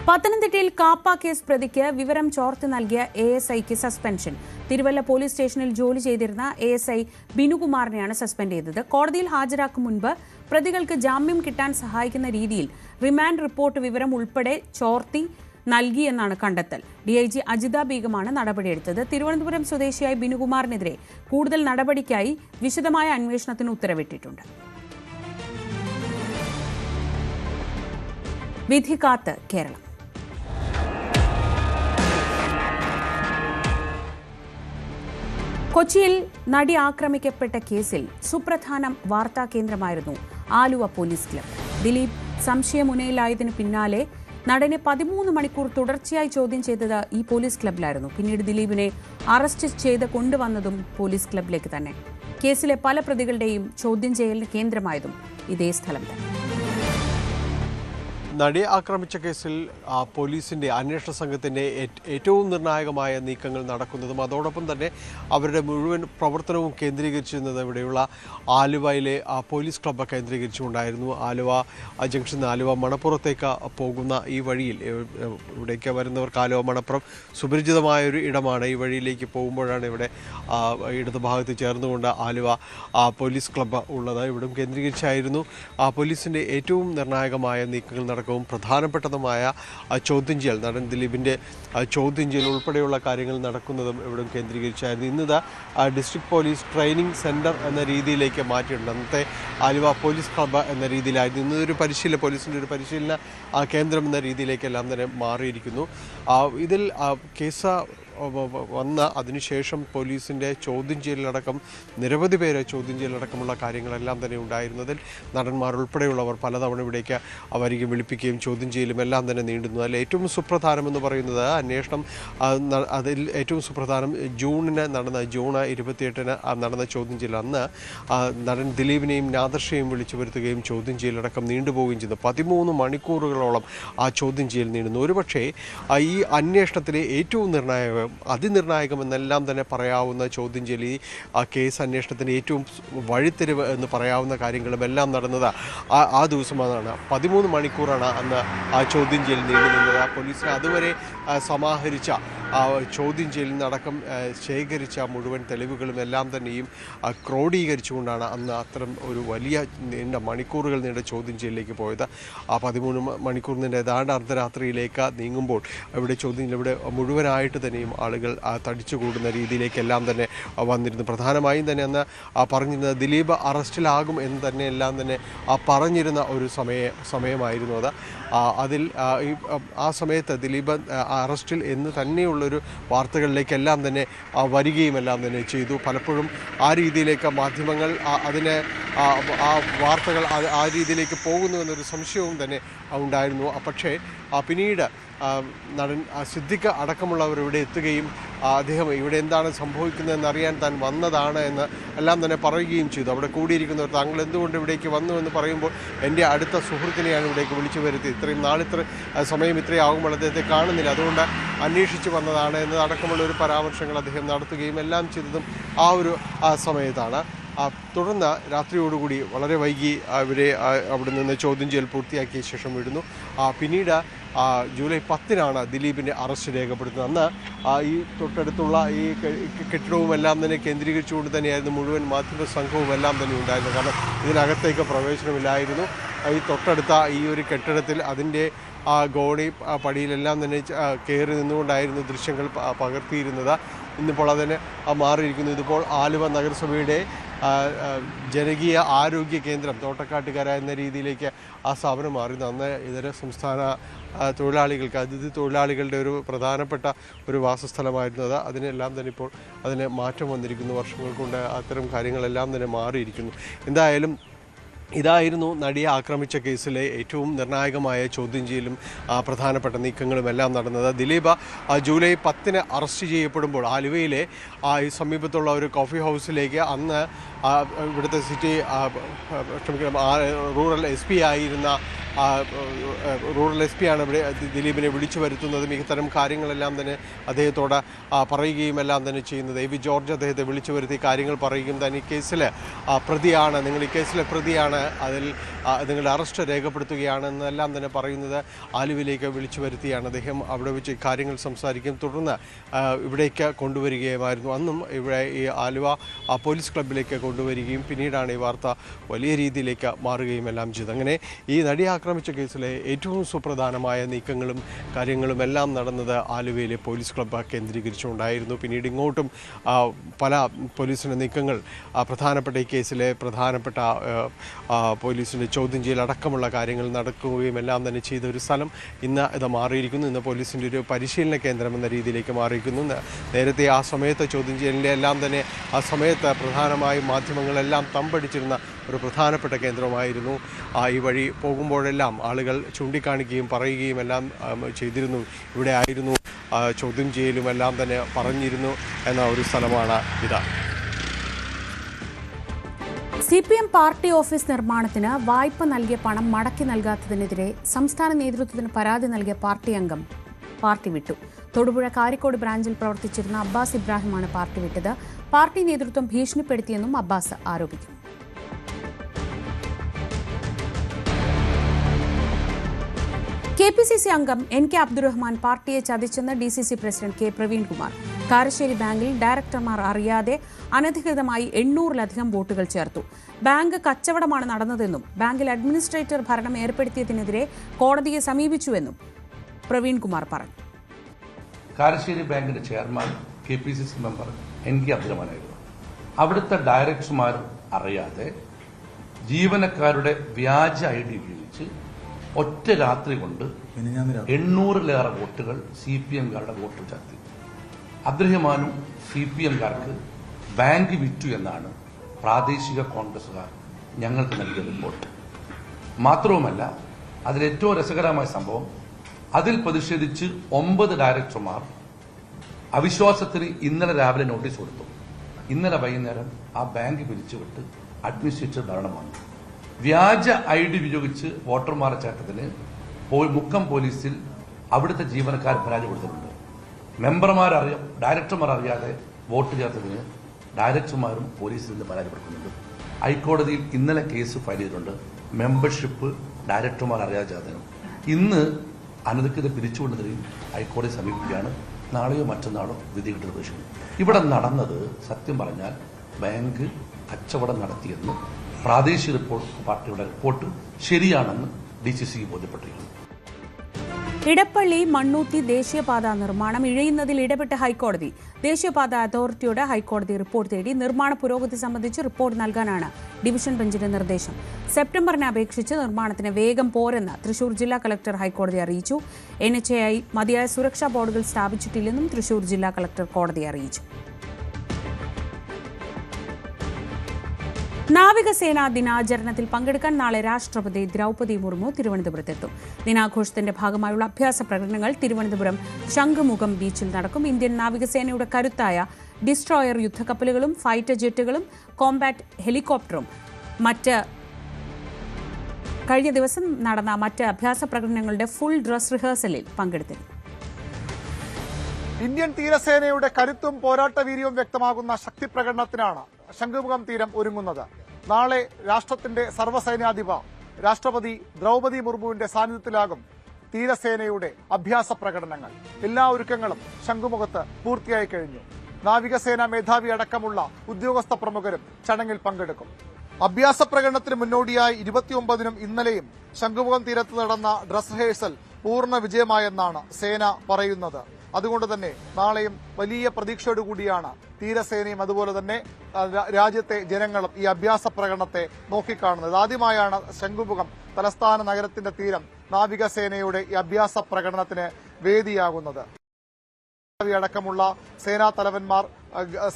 പത്തനംതിട്ടയിൽ കാപ്പ കേസ് പ്രതിക്ക് വിവരം ചോർത്തി നൽകിയ ASIക്ക് സസ്പെൻഷൻ. തിരുവല്ല പോലീസ് സ്റ്റേഷനിൽ ജോലി ചെയ്തിരുന്ന ASI ബിനുകുമാറിനെയാണ് സസ്പെൻഡ് ചെയ്തത്. കോടതിയിൽ ഹാജരാക്കും മുൻപ് പ്രതികൾക്ക് ജാമ്യം കിട്ടാൻ സഹായിക്കുന്ന രീതിയിൽ റിമാൻഡ് റിപ്പോർട്ട് വിവരം ഉൾപ്പെടെ ചോർത്തി നൽകിയെന്നാണ് കണ്ടെത്തൽ. DIG അജിത ബീഗമാണ് നടപടിയെടുത്തത്. തിരുവനന്തപുരം സ്വദേശിയായ ബിനുകുമാറിനെതിരെ കൂടുതൽ നടപടിക്കായി വിശദമായ അന്വേഷണത്തിന് ഉത്തരവിട്ടിട്ടുണ്ട്. വിധി കാത്ത് കേരളം. കൊച്ചിയിൽ നടി ആക്രമിക്കപ്പെട്ട കേസിൽ സുപ്രധാന വാർത്താ കേന്ദ്രമായിരുന്നു ആലുവ പോലീസ് ക്ലബ്. ദിലീപ് സംശയമുനയിലായതിനു പിന്നാലെ നടനെ 13 മണിക്കൂർ തുടർച്ചയായി ചോദ്യം ചെയ്തത് ഈ പോലീസ് ക്ലബിലായിരുന്നു. പിന്നീട് ദിലീപിനെ അറസ്റ്റ് ചെയ്ത് കൊണ്ടുവന്നതും പോലീസ് ക്ലബിലേക്ക് തന്നെ. കേസിലെ പല പ്രതികളുടെയും ചോദ്യം ചെയ്യലിന് കേന്ദ്രമായതും ഇതേ സ്ഥലം തന്നെ. നടിയെ ആക്രമിച്ച കേസിൽ പോലീസിൻ്റെ അന്വേഷണ സംഘത്തിൻ്റെ ഏറ്റവും നിർണായകമായ നീക്കങ്ങൾ നടക്കുന്നതും അതോടൊപ്പം തന്നെ അവരുടെ മുഴുവൻ പ്രവർത്തനവും കേന്ദ്രീകരിച്ചിരുന്നത് ഇവിടെയുള്ള ആലുവയിലെ പോലീസ് ക്ലബ്ബ് കേന്ദ്രീകരിച്ചുകൊണ്ടായിരുന്നു. ആലുവ ജംഗ്ഷനിൽ നിന്ന് ആലുവ മണപ്പുറത്തേക്ക് പോകുന്ന ഈ വഴിയിൽ ഇവിടേക്ക് വരുന്നവർക്ക് ആലുവ മണപ്പുറം സുപരിചിതമായൊരു ഇടമാണ്. ഈ വഴിയിലേക്ക് പോകുമ്പോഴാണ് ഇവിടെ ഇടതുഭാഗത്ത് ചേർന്നുകൊണ്ട് ആലുവ പോലീസ് ക്ലബ്ബ് ഉള്ളത്. ഇവിടം കേന്ദ്രീകരിച്ചായിരുന്നു പോലീസിൻ്റെ ഏറ്റവും നിർണായകമായ നീക്കങ്ങൾ നടക്കും. പ്രധാനപ്പെട്ടതുമായ ചോദ്യം ചെയ്യൽ, നടൻ ദിലീപിൻ്റെ ചോദ്യം ചെയ്യൽ ഉൾപ്പെടെയുള്ള കാര്യങ്ങൾ നടക്കുന്നതും ഇവിടെ കേന്ദ്രീകരിച്ചായിരുന്നു. ഇന്നത് ഡിസ്ട്രിക്ട് പോലീസ് ട്രെയിനിങ് സെൻറ്റർ എന്ന രീതിയിലേക്ക് മാറ്റിയിട്ടുണ്ട്. അന്നത്തെ ആലുവ പോലീസ് ക്ലബ്ബ് എന്ന രീതിയിലായിരുന്നു. ഇന്നൊരു പോലീസിൻ്റെ ഒരു പരിശീലന കേന്ദ്രം എന്ന രീതിയിലേക്കെല്ലാം തന്നെ മാറിയിരിക്കുന്നു. ഇതിൽ കേസ് വന്ന അതിനുശേഷം പോലീസിൻ്റെ ചോദ്യം ചെയ്യലടക്കം നിരവധി പേരെ ചോദ്യം ചെയ്യലടക്കമുള്ള കാര്യങ്ങളെല്ലാം തന്നെ ഉണ്ടായിരുന്നതിൽ നടന്മാർ ഉൾപ്പെടെയുള്ളവർ പലതവണ ഇവിടേക്ക് വരികയും വിളിപ്പിക്കുകയും ചോദ്യം ചെയ്യലും എല്ലാം തന്നെ നീണ്ടുന്നു. അതിൽ ഏറ്റവും സുപ്രധാനമെന്ന് പറയുന്നത് അന്വേഷണം. അതിൽ ഏറ്റവും സുപ്രധാനം ജൂൺ 28 നടന്ന ചോദ്യം ചെയ്യൽ. അന്ന് നടൻ ദിലീപിനെയും നാദർഷയെയും വിളിച്ചു വരുത്തുകയും ചോദ്യം ചെയ്യലടക്കം നീണ്ടുപോവുകയും ചെയ്തു. 13 മണിക്കൂറുകളോളം ആ ചോദ്യം ചെയ്യൽ നീണ്ടുന്നു. ഒരുപക്ഷേ ഈ അന്വേഷണത്തിലെ ഏറ്റവും അതിനിർണായകമെന്നെല്ലാം തന്നെ പറയാവുന്ന ചോദ്യം ചെയ്യൽ, ഈ കേസ് അന്വേഷണത്തിൻ്റെ ഏറ്റവും വഴിത്തിരിവ് എന്ന് പറയാവുന്ന കാര്യങ്ങളും എല്ലാം നടന്നത് ആ ദിവസമാണ്. 13 മണിക്കൂറാണ് അന്ന് ആ ചോദ്യം ചെയ്യൽ നീണ്ടു നിന്നത്. പോലീസിനെ അതുവരെ സമാഹരിച്ച ചോദ്യം ചെയ്യലിൽ നിന്നടക്കം ശേഖരിച്ച മുഴുവൻ തെളിവുകളും എല്ലാം തന്നെയും ക്രോഡീകരിച്ചുകൊണ്ടാണ് അന്ന് അത്തരം ഒരു വലിയ നീണ്ട മണിക്കൂറുകൾ നീണ്ട ചോദ്യം ചെയ്യലിലേക്ക് പോയത്. ആ 13 മണിക്കൂർ നീണ്ട ഏതാണ്ട് അർദ്ധരാത്രിയിലേക്ക് നീങ്ങുമ്പോൾ ഇവിടെ മുഴുവനായിട്ട് തന്നെയും ആളുകൾ തടിച്ചുകൂടുന്ന രീതിയിലേക്കെല്ലാം തന്നെ വന്നിരുന്നു. പ്രധാനമായും തന്നെ അന്ന് പറഞ്ഞിരുന്നത് ദിലീപ് അറസ്റ്റിലാകും എന്ന് തന്നെ എല്ലാം തന്നെ പറഞ്ഞിരുന്ന ഒരു സമയമായിരുന്നു അത്. അതിൽ ആ സമയത്ത് ദിലീപ് അറസ്റ്റിൽ എന്ന് തന്നെയുള്ളൊരു വാർത്തകളിലേക്കെല്ലാം തന്നെ വരികയും എല്ലാം തന്നെ ചെയ്തു. പലപ്പോഴും ആ രീതിയിലേക്ക് മാധ്യമങ്ങൾ അതിനെ ആ വാർത്തകൾ ആ രീതിയിലേക്ക് പോകുന്നു എന്നൊരു സംശയവും തന്നെ ഉണ്ടായിരുന്നു. പക്ഷേ പിന്നീട് നടൻ സിദ്ദിഖ് അടക്കമുള്ളവർ ഇവിടെ എത്തുകയും അദ്ദേഹം ഇവിടെ എന്താണ് സംഭവിക്കുന്നതെന്ന് അറിയാൻ താൻ വന്നതാണ് എന്ന് എല്ലാം തന്നെ പറയുകയും ചെയ്തു. അവിടെ കൂടിയിരിക്കുന്നവർ താങ്കൾ എന്തുകൊണ്ട് ഇവിടേക്ക് വന്നു എന്ന് പറയുമ്പോൾ എൻ്റെ അടുത്ത സുഹൃത്തിനെയാണ് ഇവിടേക്ക് വിളിച്ചു വരുത്തി, ഇത്ര സമയം ഇത്രയാകുമ്പോൾ അദ്ദേഹത്തെ കാണുന്നില്ല, അതുകൊണ്ട് അന്വേഷിച്ച് വന്നതാണ് എന്നതടക്കമുള്ള ഒരു പരാമർശങ്ങൾ അദ്ദേഹം നടത്തുകയും എല്ലാം ചെയ്തതും ആ ഒരു സമയത്താണ്. തുടർന്ന് രാത്രിയോടുകൂടി വളരെ വൈകി ഇവരെ അവിടെ നിന്ന് ചോദ്യം ചെയ്യൽ പൂർത്തിയാക്കിയ ശേഷം വിടുന്നു. പിന്നീട് ജൂലൈ 10-നാണ് ദിലീപിൻ്റെ അറസ്റ്റ് രേഖപ്പെടുത്തുന്നത്. അന്ന് ഈ തൊട്ടടുത്തുള്ള ഈ കെട്ടിടവും എല്ലാം തന്നെ കേന്ദ്രീകരിച്ചുകൊണ്ട് തന്നെയായിരുന്നു മുഴുവൻ മാധ്യമ സംഘവും എല്ലാം തന്നെ ഉണ്ടായിരുന്നു. കാരണം ഇതിനകത്തേക്ക് പ്രവേശനമില്ലായിരുന്നു. ഈ തൊട്ടടുത്ത ഈ ഒരു കെട്ടിടത്തിൽ അതിൻ്റെ ഗോഡി പടിയിലെല്ലാം തന്നെ കയറി നിന്നുകൊണ്ടായിരുന്നു ദൃശ്യങ്ങൾ പകർത്തിയിരുന്നത്. ഇന്നിപ്പോൾ അതിന് മാറിയിരിക്കുന്നു. ഇതിപ്പോൾ ആലുവ നഗരസഭയുടെ ജനകീയ ആരോഗ്യ കേന്ദ്രം തോട്ടക്കാട്ടുകര എന്ന രീതിയിലേക്ക് ആ സ്ഥാപനം മാറുന്നു. അന്ന് ഇതര സംസ്ഥാന തൊഴിലാളികൾക്ക്, അതിഥി തൊഴിലാളികളുടെ ഒരു പ്രധാനപ്പെട്ട ഒരു വാസസ്ഥലമായിരുന്നു അത്. അതിനെല്ലാം തന്നെ ഇപ്പോൾ അതിന് മാറ്റം വന്നിരിക്കുന്നു. വർഷങ്ങൾ കൊണ്ട് അത്തരം കാര്യങ്ങളെല്ലാം തന്നെ മാറിയിരിക്കുന്നു. എന്തായാലും ഇതായിരുന്നു നടിയെ ആക്രമിച്ച കേസിലെ ഏറ്റവും നിർണായകമായ ചോദ്യം ചെയ്യലും പ്രധാനപ്പെട്ട നീക്കങ്ങളും എല്ലാം നടന്നത്. ദിലീപ് ജൂലൈ 10 അറസ്റ്റ് ചെയ്യപ്പെടുമ്പോൾ ആലുവയിലെ ഈ സമീപത്തുള്ള ഒരു കോഫി ഹൗസിലേക്ക് അന്ന് ഇവിടുത്തെ സിറ്റി റൂറൽ എസ് പി ആയിരുന്ന റൂറൽ എസ് പി ആണ് ഇവിടെ ദിലീപിനെ വിളിച്ചു വരുത്തുന്നതും ഇത്തരം കാര്യങ്ങളെല്ലാം തന്നെ അദ്ദേഹത്തോട് പറയുകയും എല്ലാം തന്നെ ചെയ്യുന്നത്. എ വി ജോർജ് അദ്ദേഹത്തെ വിളിച്ചു വരുത്തി കാര്യങ്ങൾ പറയുകയും തന്നെ ഈ കേസിൽ പ്രതിയാണ്, നിങ്ങൾ ഈ കേസിലെ പ്രതിയാണ്, അതിൽ നിങ്ങളുടെ അറസ്റ്റ് രേഖപ്പെടുത്തുകയാണെന്നെല്ലാം തന്നെ പറയുന്നത് ആലുവയിലേക്ക് വിളിച്ചു വരുത്തിയാണ്. അദ്ദേഹം അവിടെ വെച്ച് കാര്യങ്ങൾ സംസാരിക്കുകയും തുടർന്ന് ഇവിടേക്ക് കൊണ്ടുവരികയുമായിരുന്നു. അന്നും ഇവിടെ ഈ ആലുവ പോലീസ് ക്ലബിലേക്ക് കൊണ്ടുവരികയും പിന്നീടാണ് ഈ വാർത്ത വലിയ രീതിയിലേക്ക് മാറുകയും എല്ലാം ചെയ്തത്. അങ്ങനെ ഈ നടിയെ ആക്രമിച്ച കേസിലെ ഏറ്റവും സുപ്രധാനമായ നീക്കങ്ങളും കാര്യങ്ങളും എല്ലാം നടന്നത് ആലുവയിലെ പോലീസ് ക്ലബ്ബ് കേന്ദ്രീകരിച്ചുകൊണ്ടായിരുന്നു. പിന്നീട് ഇങ്ങോട്ടും പല പോലീസിൻ്റെ നീക്കങ്ങൾ പ്രധാനപ്പെട്ട ഈ കേസിലെ പ്രധാനപ്പെട്ട പോലീസിൻ്റെ ചോദ്യം ചെയ്യൽ അടക്കമുള്ള കാര്യങ്ങൾ നടക്കുകയും എല്ലാം തന്നെ ചെയ്ത ഒരു സ്ഥലം ഇന്ന് ഇത് മാറിയിരിക്കുന്നു. ഇന്ന് പോലീസിൻ്റെ ഒരു പരിശീലന കേന്ദ്രം എന്ന രീതിയിലേക്ക് മാറിയിരിക്കുന്നു. നേരത്തെ ആ സമയത്ത് ചോദ്യം ചെയ്യലിൻ്റെ എല്ലാം തന്നെ ആ സമയത്ത് പ്രധാനമായും മാധ്യമങ്ങളെല്ലാം തമ്പടിച്ചിരുന്ന ഒരു പ്രധാനപ്പെട്ട കേന്ദ്രമായിരുന്നു. ഈ വഴി പോകുമ്പോഴെല്ലാം ആളുകൾ ചൂണ്ടിക്കാണിക്കുകയും പറയുകയും എല്ലാം ചെയ്തിരുന്നു. ഇവിടെ ആയിരുന്നു ചോദ്യം ചെയ്യലും എല്ലാം തന്നെ പറഞ്ഞിരുന്നു എന്ന ഒരു സ്ഥലമാണ് ഇത്. CPM പാർട്ടി ഓഫീസ് നിർമ്മാണത്തിന് വായ്പ നൽകിയ പണം മടക്കി നൽകാത്തതിനെതിരെ സംസ്ഥാന നേതൃത്വത്തിന് പരാതി നൽകിയ പാർട്ടി അംഗം പാർട്ടി വിട്ടു. തൊടുപുഴ കാരിക്കോട് ബ്രാഞ്ചിൽ പ്രവർത്തിച്ചിരുന്ന അബ്ബാസ് ഇബ്രാഹിമാണ് പാർട്ടി വിട്ടത്. പാർട്ടി നേതൃത്വം ഭീഷണിപ്പെടുത്തിയെന്നും അബ്ബാസ് ആരോപിക്കുന്നു. KPCC അംഗം NK അബ്ദുറഹ്മാൻ പാർട്ടിയെ ചതിച്ചെന്ന് DCC president K Praveenkumar. Karassery ബാങ്കിൽ ഡയറക്ടർമാർ അറിയാതെ അനധികൃതമായി 800-ലധികം വോട്ടുകൾ ചേർത്തു. ബാങ്ക് കച്ചവടമാണ് നടന്നതെന്നും ബാങ്കിൽ അഡ്മിനിസ്ട്രേറ്റർ ഭരണം ഏർപ്പെടുത്തിയതിനെതിരെ കോടതിയെ സമീപിച്ചുവെന്നും പ്രവീൺകുമാർ പറഞ്ഞു. കാരശ്ശേരി ബാങ്കിന്റെ ചെയർമാൻ KPCC മെമ്പർ NK അബ്ദുറഹ്മാനായിരുന്നു. അവിടുത്തെ ഡയറക്ടർമാർ അറിയാതെ ജീവനക്കാരുടെ വ്യാജ ID ഉപയോഗിച്ച് ഒറ്റ രാത്രി കൊണ്ട് 800-ലേറെ വോട്ടുകൾ CPM-കാരുടെ വോട്ട് ചേർത്തി. അബ്ദുറഹ്മാനും CPM-കാർക്ക് ബാങ്ക് വിറ്റു എന്നാണ് പ്രാദേശിക കോൺഗ്രസുകാർ ഞങ്ങൾക്ക് നൽകിയ റിപ്പോർട്ട്. മാത്രവുമല്ല, അതിലേറ്റവും രസകരമായ സംഭവം, അതിൽ പ്രതിഷേധിച്ച് 9 ഡയറക്ടർമാർ അവിശ്വാസത്തിന് ഇന്നലെ രാവിലെ നോട്ടീസ് കൊടുത്തു. ഇന്നലെ വൈകുന്നേരം ആ ബാങ്ക് പിരിച്ചുവിട്ട് അഡ്മിനിസ്ട്രേറ്റർ ഭരണം വന്നു. വ്യാജ ID ഉപയോഗിച്ച് വോട്ടർമാരെ ചേർത്തതിന് മുക്കം പോലീസിൽ അവിടുത്തെ ജീവനക്കാർ പരാതി കൊടുത്തിട്ടുണ്ട്. ഡയറക്ടർമാർ അറിയാതെ വോട്ട് ചേർത്തതിന് ഡയറക്ടർമാരും പോലീസിൽ നിന്ന് പരാതി കൊടുക്കുന്നുണ്ട്. ഹൈക്കോടതിയിൽ ഇന്നലെ കേസ് ഫയൽ ചെയ്തിട്ടുണ്ട്. മെമ്പർഷിപ്പ് ഡയറക്ടർമാർ അറിയാതെ ചേർത്തതിനും ഇന്ന് അനധികൃത പിരിച്ചുകൊണ്ടതിനും ഹൈക്കോടതി സമീപിക്കുകയാണ്. നാളെയോ മറ്റന്നാളോ വിധി കിട്ടുന്ന പ്രതീക്ഷിക്കുന്നു. ഇവിടെ നടന്നത് സത്യം പറഞ്ഞാൽ ബാങ്ക് കച്ചവടം നടത്തിയെന്ന് പ്രാദേശിക പാർട്ടിയുടെ റിപ്പോർട്ട് ശരിയാണെന്ന് DCC ബോധ്യപ്പെട്ടിരിക്കുന്നു. ഇടപ്പള്ളി മണ്ണൂത്തി ദേശീയപാത നിർമ്മാണം ഇഴയുന്നതിൽ ഇടപെട്ട ഹൈക്കോടതി. ദേശീയപാത അതോറിറ്റിയോട് ഹൈക്കോടതി റിപ്പോർട്ട് തേടി. നിർമ്മാണ പുരോഗതി സംബന്ധിച്ച് റിപ്പോർട്ട് നൽകാനാണ് ഡിവിഷൻ ബെഞ്ചിന്റെ നിർദ്ദേശം. സെപ്റ്റംബറിനെ അപേക്ഷിച്ച് നിർമ്മാണത്തിന് വേഗം പോരെന്ന് തൃശൂർ ജില്ലാ കളക്ടർ ഹൈക്കോടതി അറിയിച്ചു. NHAI മതിയായ സുരക്ഷാ ബോർഡുകൾ സ്ഥാപിച്ചിട്ടില്ലെന്നും തൃശൂർ ജില്ലാ കളക്ടർ കോടതിയെ അറിയിച്ചു. നാവികസേനാ ദിനാചരണത്തിൽ പങ്കെടുക്കാൻ നാളെ രാഷ്ട്രപതി ദ്രൗപദി മുർമു തിരുവനന്തപുരത്തെത്തും. ദിനാഘോഷത്തിന്റെ ഭാഗമായുള്ള അഭ്യാസ പ്രകടനങ്ങൾ തിരുവനന്തപുരം ശംഖുമുഖം ബീച്ചിൽ നടക്കും. ഇന്ത്യൻ നാവികസേനയുടെ കരുത്തായ ഡിസ്ട്രോയർ യുദ്ധക്കപ്പലുകളും ഫൈറ്റർ ജെറ്റുകളും കോംബാറ്റ് ഹെലികോപ്റ്ററും കഴിഞ്ഞ ദിവസം നടന്ന മറ്റ് അഭ്യാസ പ്രകടനങ്ങളുടെ ഫുൾ ഡ്രസ് റിഹേഴ്സലിൽ പങ്കെടുത്തിരുന്നു. ഇന്ത്യൻ തീരസേനയുടെ കരുത്തും പോരാട്ട വീര്യവും വ്യക്തമാകുന്ന ശക്തി പ്രകടനത്തിനാണ് ശംഖുമുഖം തീരം ഒരുങ്ങുന്നത്. നാളെ രാഷ്ട്രത്തിന്റെ സർവ്വസൈന്യാധിപ രാഷ്ട്രപതി ദ്രൗപദി മുർമുവിന്റെ സാന്നിധ്യത്തിലാകും തീരസേനയുടെ അഭ്യാസ പ്രകടനങ്ങൾ. എല്ലാ ഒരുക്കങ്ങളും ശംഖുമുഖത്ത് പൂർത്തിയായി കഴിഞ്ഞു. നാവികസേനാ മേധാവി അടക്കമുള്ള ഉദ്യോഗസ്ഥ പ്രമുഖരും ചടങ്ങിൽ പങ്കെടുക്കും. അഭ്യാസ പ്രകടനത്തിന് മുന്നോടിയായി 29-നും ഇന്നലെയും ശംഖുമുഖം തീരത്ത് നടന്ന ഡ്രസ് റിഹേഴ്സൽ പൂർണ്ണ വിജയമായെന്നാണ് സേന പറയുന്നത്. അതുകൊണ്ട് തന്നെ നാളെയും വലിയ പ്രതീക്ഷയോടുകൂടിയാണ് തീരസേനയും അതുപോലെ തന്നെ രാജ്യത്തെ ജനങ്ങളും ഈ അഭ്യാസ പ്രകടനത്തെ നോക്കിക്കാണുന്നത്. ആദ്യമായാണ് ശംഖുമുഖം തലസ്ഥാന നഗരത്തിന്റെ തീരം നാവികസേനയുടെ ഈ അഭ്യാസ പ്രകടനത്തിന് വേദിയാകുന്നത്. അടക്കമുള്ള സേനാ തലവന്മാർ,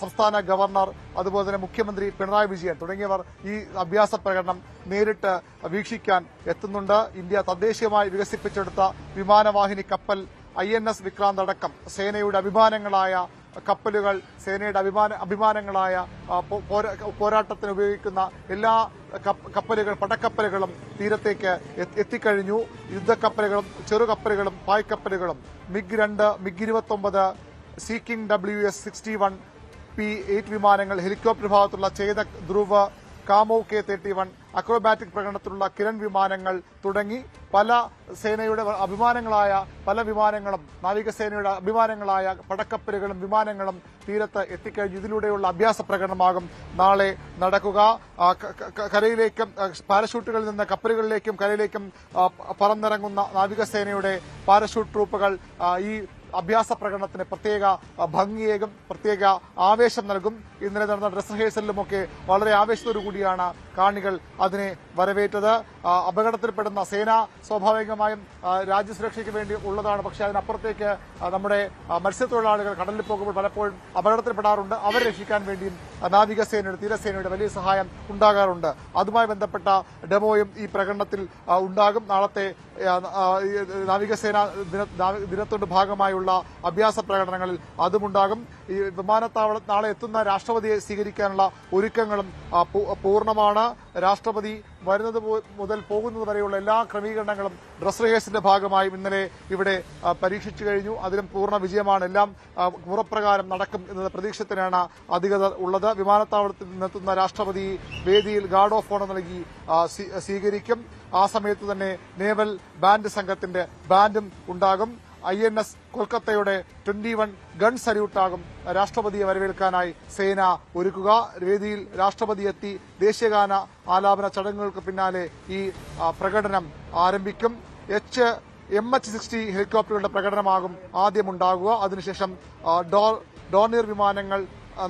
സംസ്ഥാന ഗവർണർ, അതുപോലെ തന്നെ മുഖ്യമന്ത്രി പിണറായി വിജയൻ തുടങ്ങിയവർ ഈ അഭ്യാസ പ്രകടനം നേരിട്ട് വീക്ഷിക്കാൻ എത്തുന്നുണ്ട്. ഇന്ത്യ തദ്ദേശീയമായി വികസിപ്പിച്ചെടുത്ത വിമാനവാഹിനി കപ്പൽ INS വിക്രാന്ത് അടക്കം സേനയുടെ അഭിമാനങ്ങളായ കപ്പലുകൾ, സേനയുടെ അഭിമാനങ്ങളായ പോരാട്ടത്തിന് ഉപയോഗിക്കുന്ന എല്ലാ കപ്പലുകൾ, പടക്കപ്പലുകളും തീരത്തേക്ക് എത്തിക്കഴിഞ്ഞു. യുദ്ധക്കപ്പലുകളും ചെറുകപ്പലുകളും പായ്ക്കപ്പലുകളും MiG-2, MiG-29, Sea King WS-61, P-8 വിമാനങ്ങൾ, ഹെലികോപ്റ്റർ വിഭാഗത്തിലുള്ള ചേതക്, ധ്രുവ്, കാമോ K-31, അക്രോബാറ്റിക് പ്രകടനത്തിലുള്ള കിരൺ വിമാനങ്ങൾ തുടങ്ങി പല സേനയുടെ അഭിമാനങ്ങളായ പല വിമാനങ്ങളും, നാവികസേനയുടെ അഭിമാനങ്ങളായ പടക്കപ്പലുകളും വിമാനങ്ങളും തീരത്ത് എത്തിക്കഴിഞ്ഞു. ഇതിലൂടെയുള്ള അഭ്യാസ പ്രകടനമാകും നാളെ നടക്കുക. കരയിലേക്കും പാരഷൂട്ടുകളിൽ നിന്ന് കപ്പലുകളിലേക്കും കരയിലേക്കും പറന്നിറങ്ങുന്ന നാവികസേനയുടെ പാരഷൂട്ട് ട്രൂപ്പുകൾ ഈ അഭ്യാസ പ്രകടനത്തിന് പ്രത്യേക ഭംഗിയേകും, പ്രത്യേക ആവേശം നൽകും. ഇന്നലെ നടന്ന ഡ്രസ് റിഹേഴ്സലിലുമൊക്കെ വളരെ ആവേശത്തോടു കൂടിയാണ് കാണികൾ അതിനെ വരവേറ്റത്. അപകടത്തിൽപ്പെടുന്ന സേന സ്വാഭാവികമായും രാജ്യസുരക്ഷയ്ക്ക് വേണ്ടി ഉള്ളതാണ്. പക്ഷേ അതിനപ്പുറത്തേക്ക് നമ്മുടെ മത്സ്യത്തൊഴിലാളികൾ കടലിൽ പോകുമ്പോൾ പലപ്പോഴും അപകടത്തിൽപ്പെടാറുണ്ട്. അവരെ രക്ഷിക്കാൻ വേണ്ടിയും നാവികസേനയുടെ, തീരസേനയുടെ വലിയ സഹായം ഉണ്ടാകാറുണ്ട്. അതുമായി ബന്ധപ്പെട്ട ഡെമോയും ഈ പ്രകടനത്തിൽ ഉണ്ടാകും. നാളത്തെ നാവികസേന ദിനത്തിന്റെ ഭാഗമായുള്ള അഭ്യാസ പ്രകടനങ്ങളിൽ അതുമുണ്ടാകും. ഈ വിമാനത്താവളം നാളെ എത്തുന്ന രാഷ്ട്രപതിയെ സ്വീകരിക്കാനുള്ള ഒരുക്കങ്ങളും പൂർണ്ണമാണ്. രാഷ്ട്രപതി വരുന്നത് മുതൽ പോകുന്നത് വരെയുള്ള എല്ലാ ക്രമീകരണങ്ങളും ഡ്രസ് റിഹേഴ്സലിന്റെ ഭാഗമായി ഇന്നലെ ഇവിടെ പരീക്ഷിച്ചു കഴിഞ്ഞു. അതിലും പൂർണ്ണ വിജയമാണ്. എല്ലാം മുറപ്രകാരം നടക്കും എന്ന പ്രതീക്ഷത്തിനാണ് അധികൃതർ ഉള്ളത്. വിമാനത്താവളത്തിൽ നിന്നെത്തുന്ന രാഷ്ട്രപതി വേദിയിൽ ഗാർഡ് ഓഫ് ഓണർ നൽകി സ്വീകരിക്കും. ആ സമയത്ത് തന്നെ നേവൽ ബാൻഡ് സംഘത്തിന്റെ ബാൻഡും ഉണ്ടാകും. INS കൊൽക്കത്തയുടെ 21 ഗൺ സല്യൂട്ടാകും രാഷ്ട്രപതിയെ വരവേൽക്കാനായി സേന ഒരുക്കുക. വേദിയിൽ രാഷ്ട്രപതി എത്തി ദേശീയഗാന ആലാപന ചടങ്ങുകൾക്ക് പിന്നാലെ ഈ പ്രകടനം ആരംഭിക്കും. MH-60 ഹെലികോപ്റ്ററുകളുടെ പ്രകടനമാകും ആദ്യമുണ്ടാകുക. അതിനുശേഷം ഡോർണിയർ വിമാനങ്ങൾ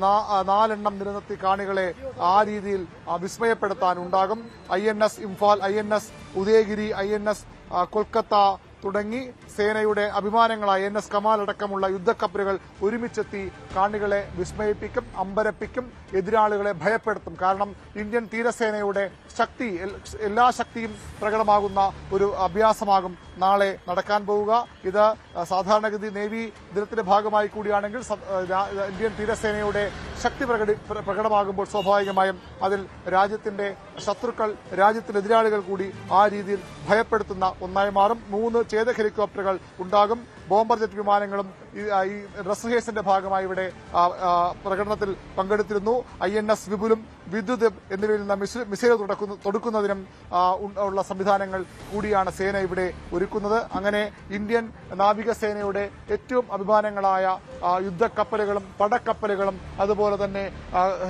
4 നിലനിർത്തി കാണികളെ ആ രീതിയിൽ വിസ്മയപ്പെടുത്താനുണ്ടാകും. INS Imphal, INS Udayagiri, INS Kolkata തുടങ്ങി സേനയുടെ അഭിമാനങ്ങളായ NS കമാൽ അടക്കമുള്ള യുദ്ധക്കപ്പലുകൾ ഒരുമിച്ചെത്തി കാണികളെ വിസ്മയിപ്പിക്കും, അമ്പരപ്പിക്കും, എതിരാളികളെ ഭയപ്പെടുത്തും. കാരണം ഇന്ത്യൻ തീരസേനയുടെ ശക്തി, എല്ലാ ശക്തിയും പ്രകടമാകുന്ന ഒരു അഭ്യാസമാകും നാളെ നടക്കാൻ പോവുക. ഇത് സാധാരണഗതി നേവി ദിനത്തിന്റെ ഭാഗമായി കൂടിയാണെങ്കിൽ ഇന്ത്യൻ തീരസേനയുടെ ശക്തി പ്രകടമാകുമ്പോൾ സ്വാഭാവികമായും അതിൽ രാജ്യത്തിന്റെ ശത്രുക്കൾ, രാജ്യത്തിന്റെ എതിരാളികൾ കൂടി ആ രീതിയിൽ ഭയപ്പെടുത്തുന്ന ഒന്നായി മാറും. 3 ചേതക് ഹെലികോപ്റ്ററുകൾ ഉണ്ടാകും. ബോംബർ ജെറ്റ് വിമാനങ്ങളും ഈ ഡ്രസ് റിഹേഴ്സലിന്റെ ഭാഗമായി ഇവിടെ പ്രകടനത്തിൽ പങ്കെടുത്തിരുന്നു. INS വിപുലും, വിദ്യുത് എന്നിവയിൽ നിന്ന് മിസൈൽ തൊടുക്കുന്നതിനും ഉള്ള സംവിധാനങ്ങൾ കൂടിയാണ് സേന ഇവിടെ ഒരുക്കുന്നത്. അങ്ങനെ ഇന്ത്യൻ നാവികസേനയുടെ ഏറ്റവും അഭിമാനങ്ങളായ യുദ്ധക്കപ്പലുകളും പടക്കപ്പലുകളും അതുപോലെ തന്നെ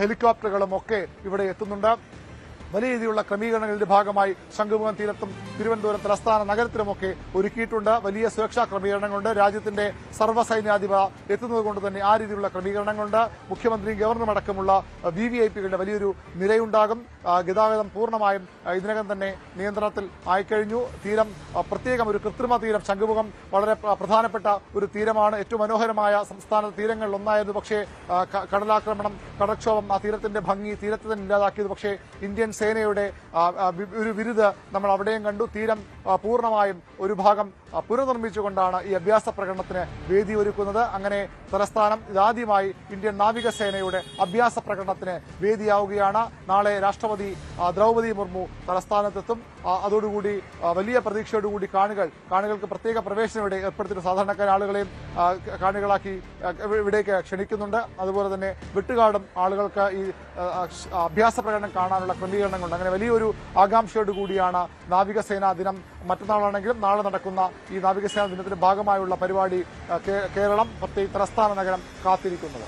ഹെലികോപ്റ്ററുകളും ഒക്കെ ഇവിടെ എത്തുന്നുണ്ട്. വലിയ രീതിയിലുള്ള ക്രമീകരണങ്ങളുടെ ഭാഗമായി ശംഖുമുഖം തീരത്തും തിരുവനന്തപുരം തലസ്ഥാന നഗരത്തിലുമൊക്കെ ഒരുക്കിയിട്ടുണ്ട്. വലിയ സുരക്ഷാ ക്രമീകരണങ്ങളുണ്ട്. രാജ്യത്തിന്റെ സർവ്വസൈന്യാധിപ എത്തുന്നത് കൊണ്ട് തന്നെ ആ രീതിയിലുള്ള ക്രമീകരണങ്ങളുണ്ട്. മുഖ്യമന്ത്രിയും ഗവർണറും അടക്കമുള്ള VVIPകളുടെ വലിയൊരു നിരയുണ്ടാകും. ഗതാഗതം പൂർണ്ണമായും ഇതിനകം തന്നെ നിയന്ത്രണത്തിൽ ആയിക്കഴിഞ്ഞു. തീരം പ്രത്യേകം ഒരു കൃത്രിമ തീരം, ശംഖുമുഖം വളരെ പ്രധാനപ്പെട്ട ഒരു തീരമാണ്. ഏറ്റവും മനോഹരമായ സംസ്ഥാന തീരങ്ങളിൽ ഒന്നായിരുന്നു. പക്ഷേ കടലാക്രമണം, കടൽക്ഷോഭം ആ തീരത്തിന്റെ ഭംഗി തീരത്തെ തന്നെ ഇല്ലാതാക്കിയത്. പക്ഷേ ഇന്ത്യൻ സേനയുടെ ഒരു വിരുത് നമ്മൾ അവിടെയും കണ്ടു. തീരം പൂർണ്ണമായും ഒരു ഭാഗം പുനർനിർമ്മിച്ചുകൊണ്ടാണ് ഈ അഭ്യാസ പ്രകടനത്തിന് വേദി ഒരുക്കുന്നത്. അങ്ങനെ തലസ്ഥാനം ഇതാദ്യമായി ഇന്ത്യൻ നാവികസേനയുടെ അഭ്യാസ പ്രകടനത്തിന് വേദിയാവുകയാണ്. നാളെ രാഷ്ട്രപതി ദ്രൗപദി മുർമു തലസ്ഥാനത്തെത്തും. അതോടുകൂടി വലിയ പ്രതീക്ഷയോടുകൂടി കാണികൾക്ക് പ്രത്യേക പ്രവേശനം ഇവിടെ ഏർപ്പെടുത്തിയിട്ട് സാധാരണക്കാര ആളുകളെയും കാണികളാക്കി ഇവിടേക്ക് ക്ഷണിക്കുന്നുണ്ട്. അതുപോലെ തന്നെ വെട്ടുകാടും ആളുകൾക്ക് ഈ അഭ്യാസ പ്രകടനം കാണാനുള്ള ക്രമീകരണങ്ങളുണ്ട്. അങ്ങനെ വലിയൊരു ആകാംക്ഷയോടുകൂടിയാണ് നാവികസേനാ ദിനം മറ്റന്നാളാണെങ്കിലും നാളെ നടക്കുന്ന ഈ നാവികസേനാ ദിനത്തിന്റെ ഭാഗമായുള്ള പരിപാടി കേരളം, പ്രത്യേകിച്ച് തലസ്ഥാന നഗരം കാത്തിരിക്കുന്നത്.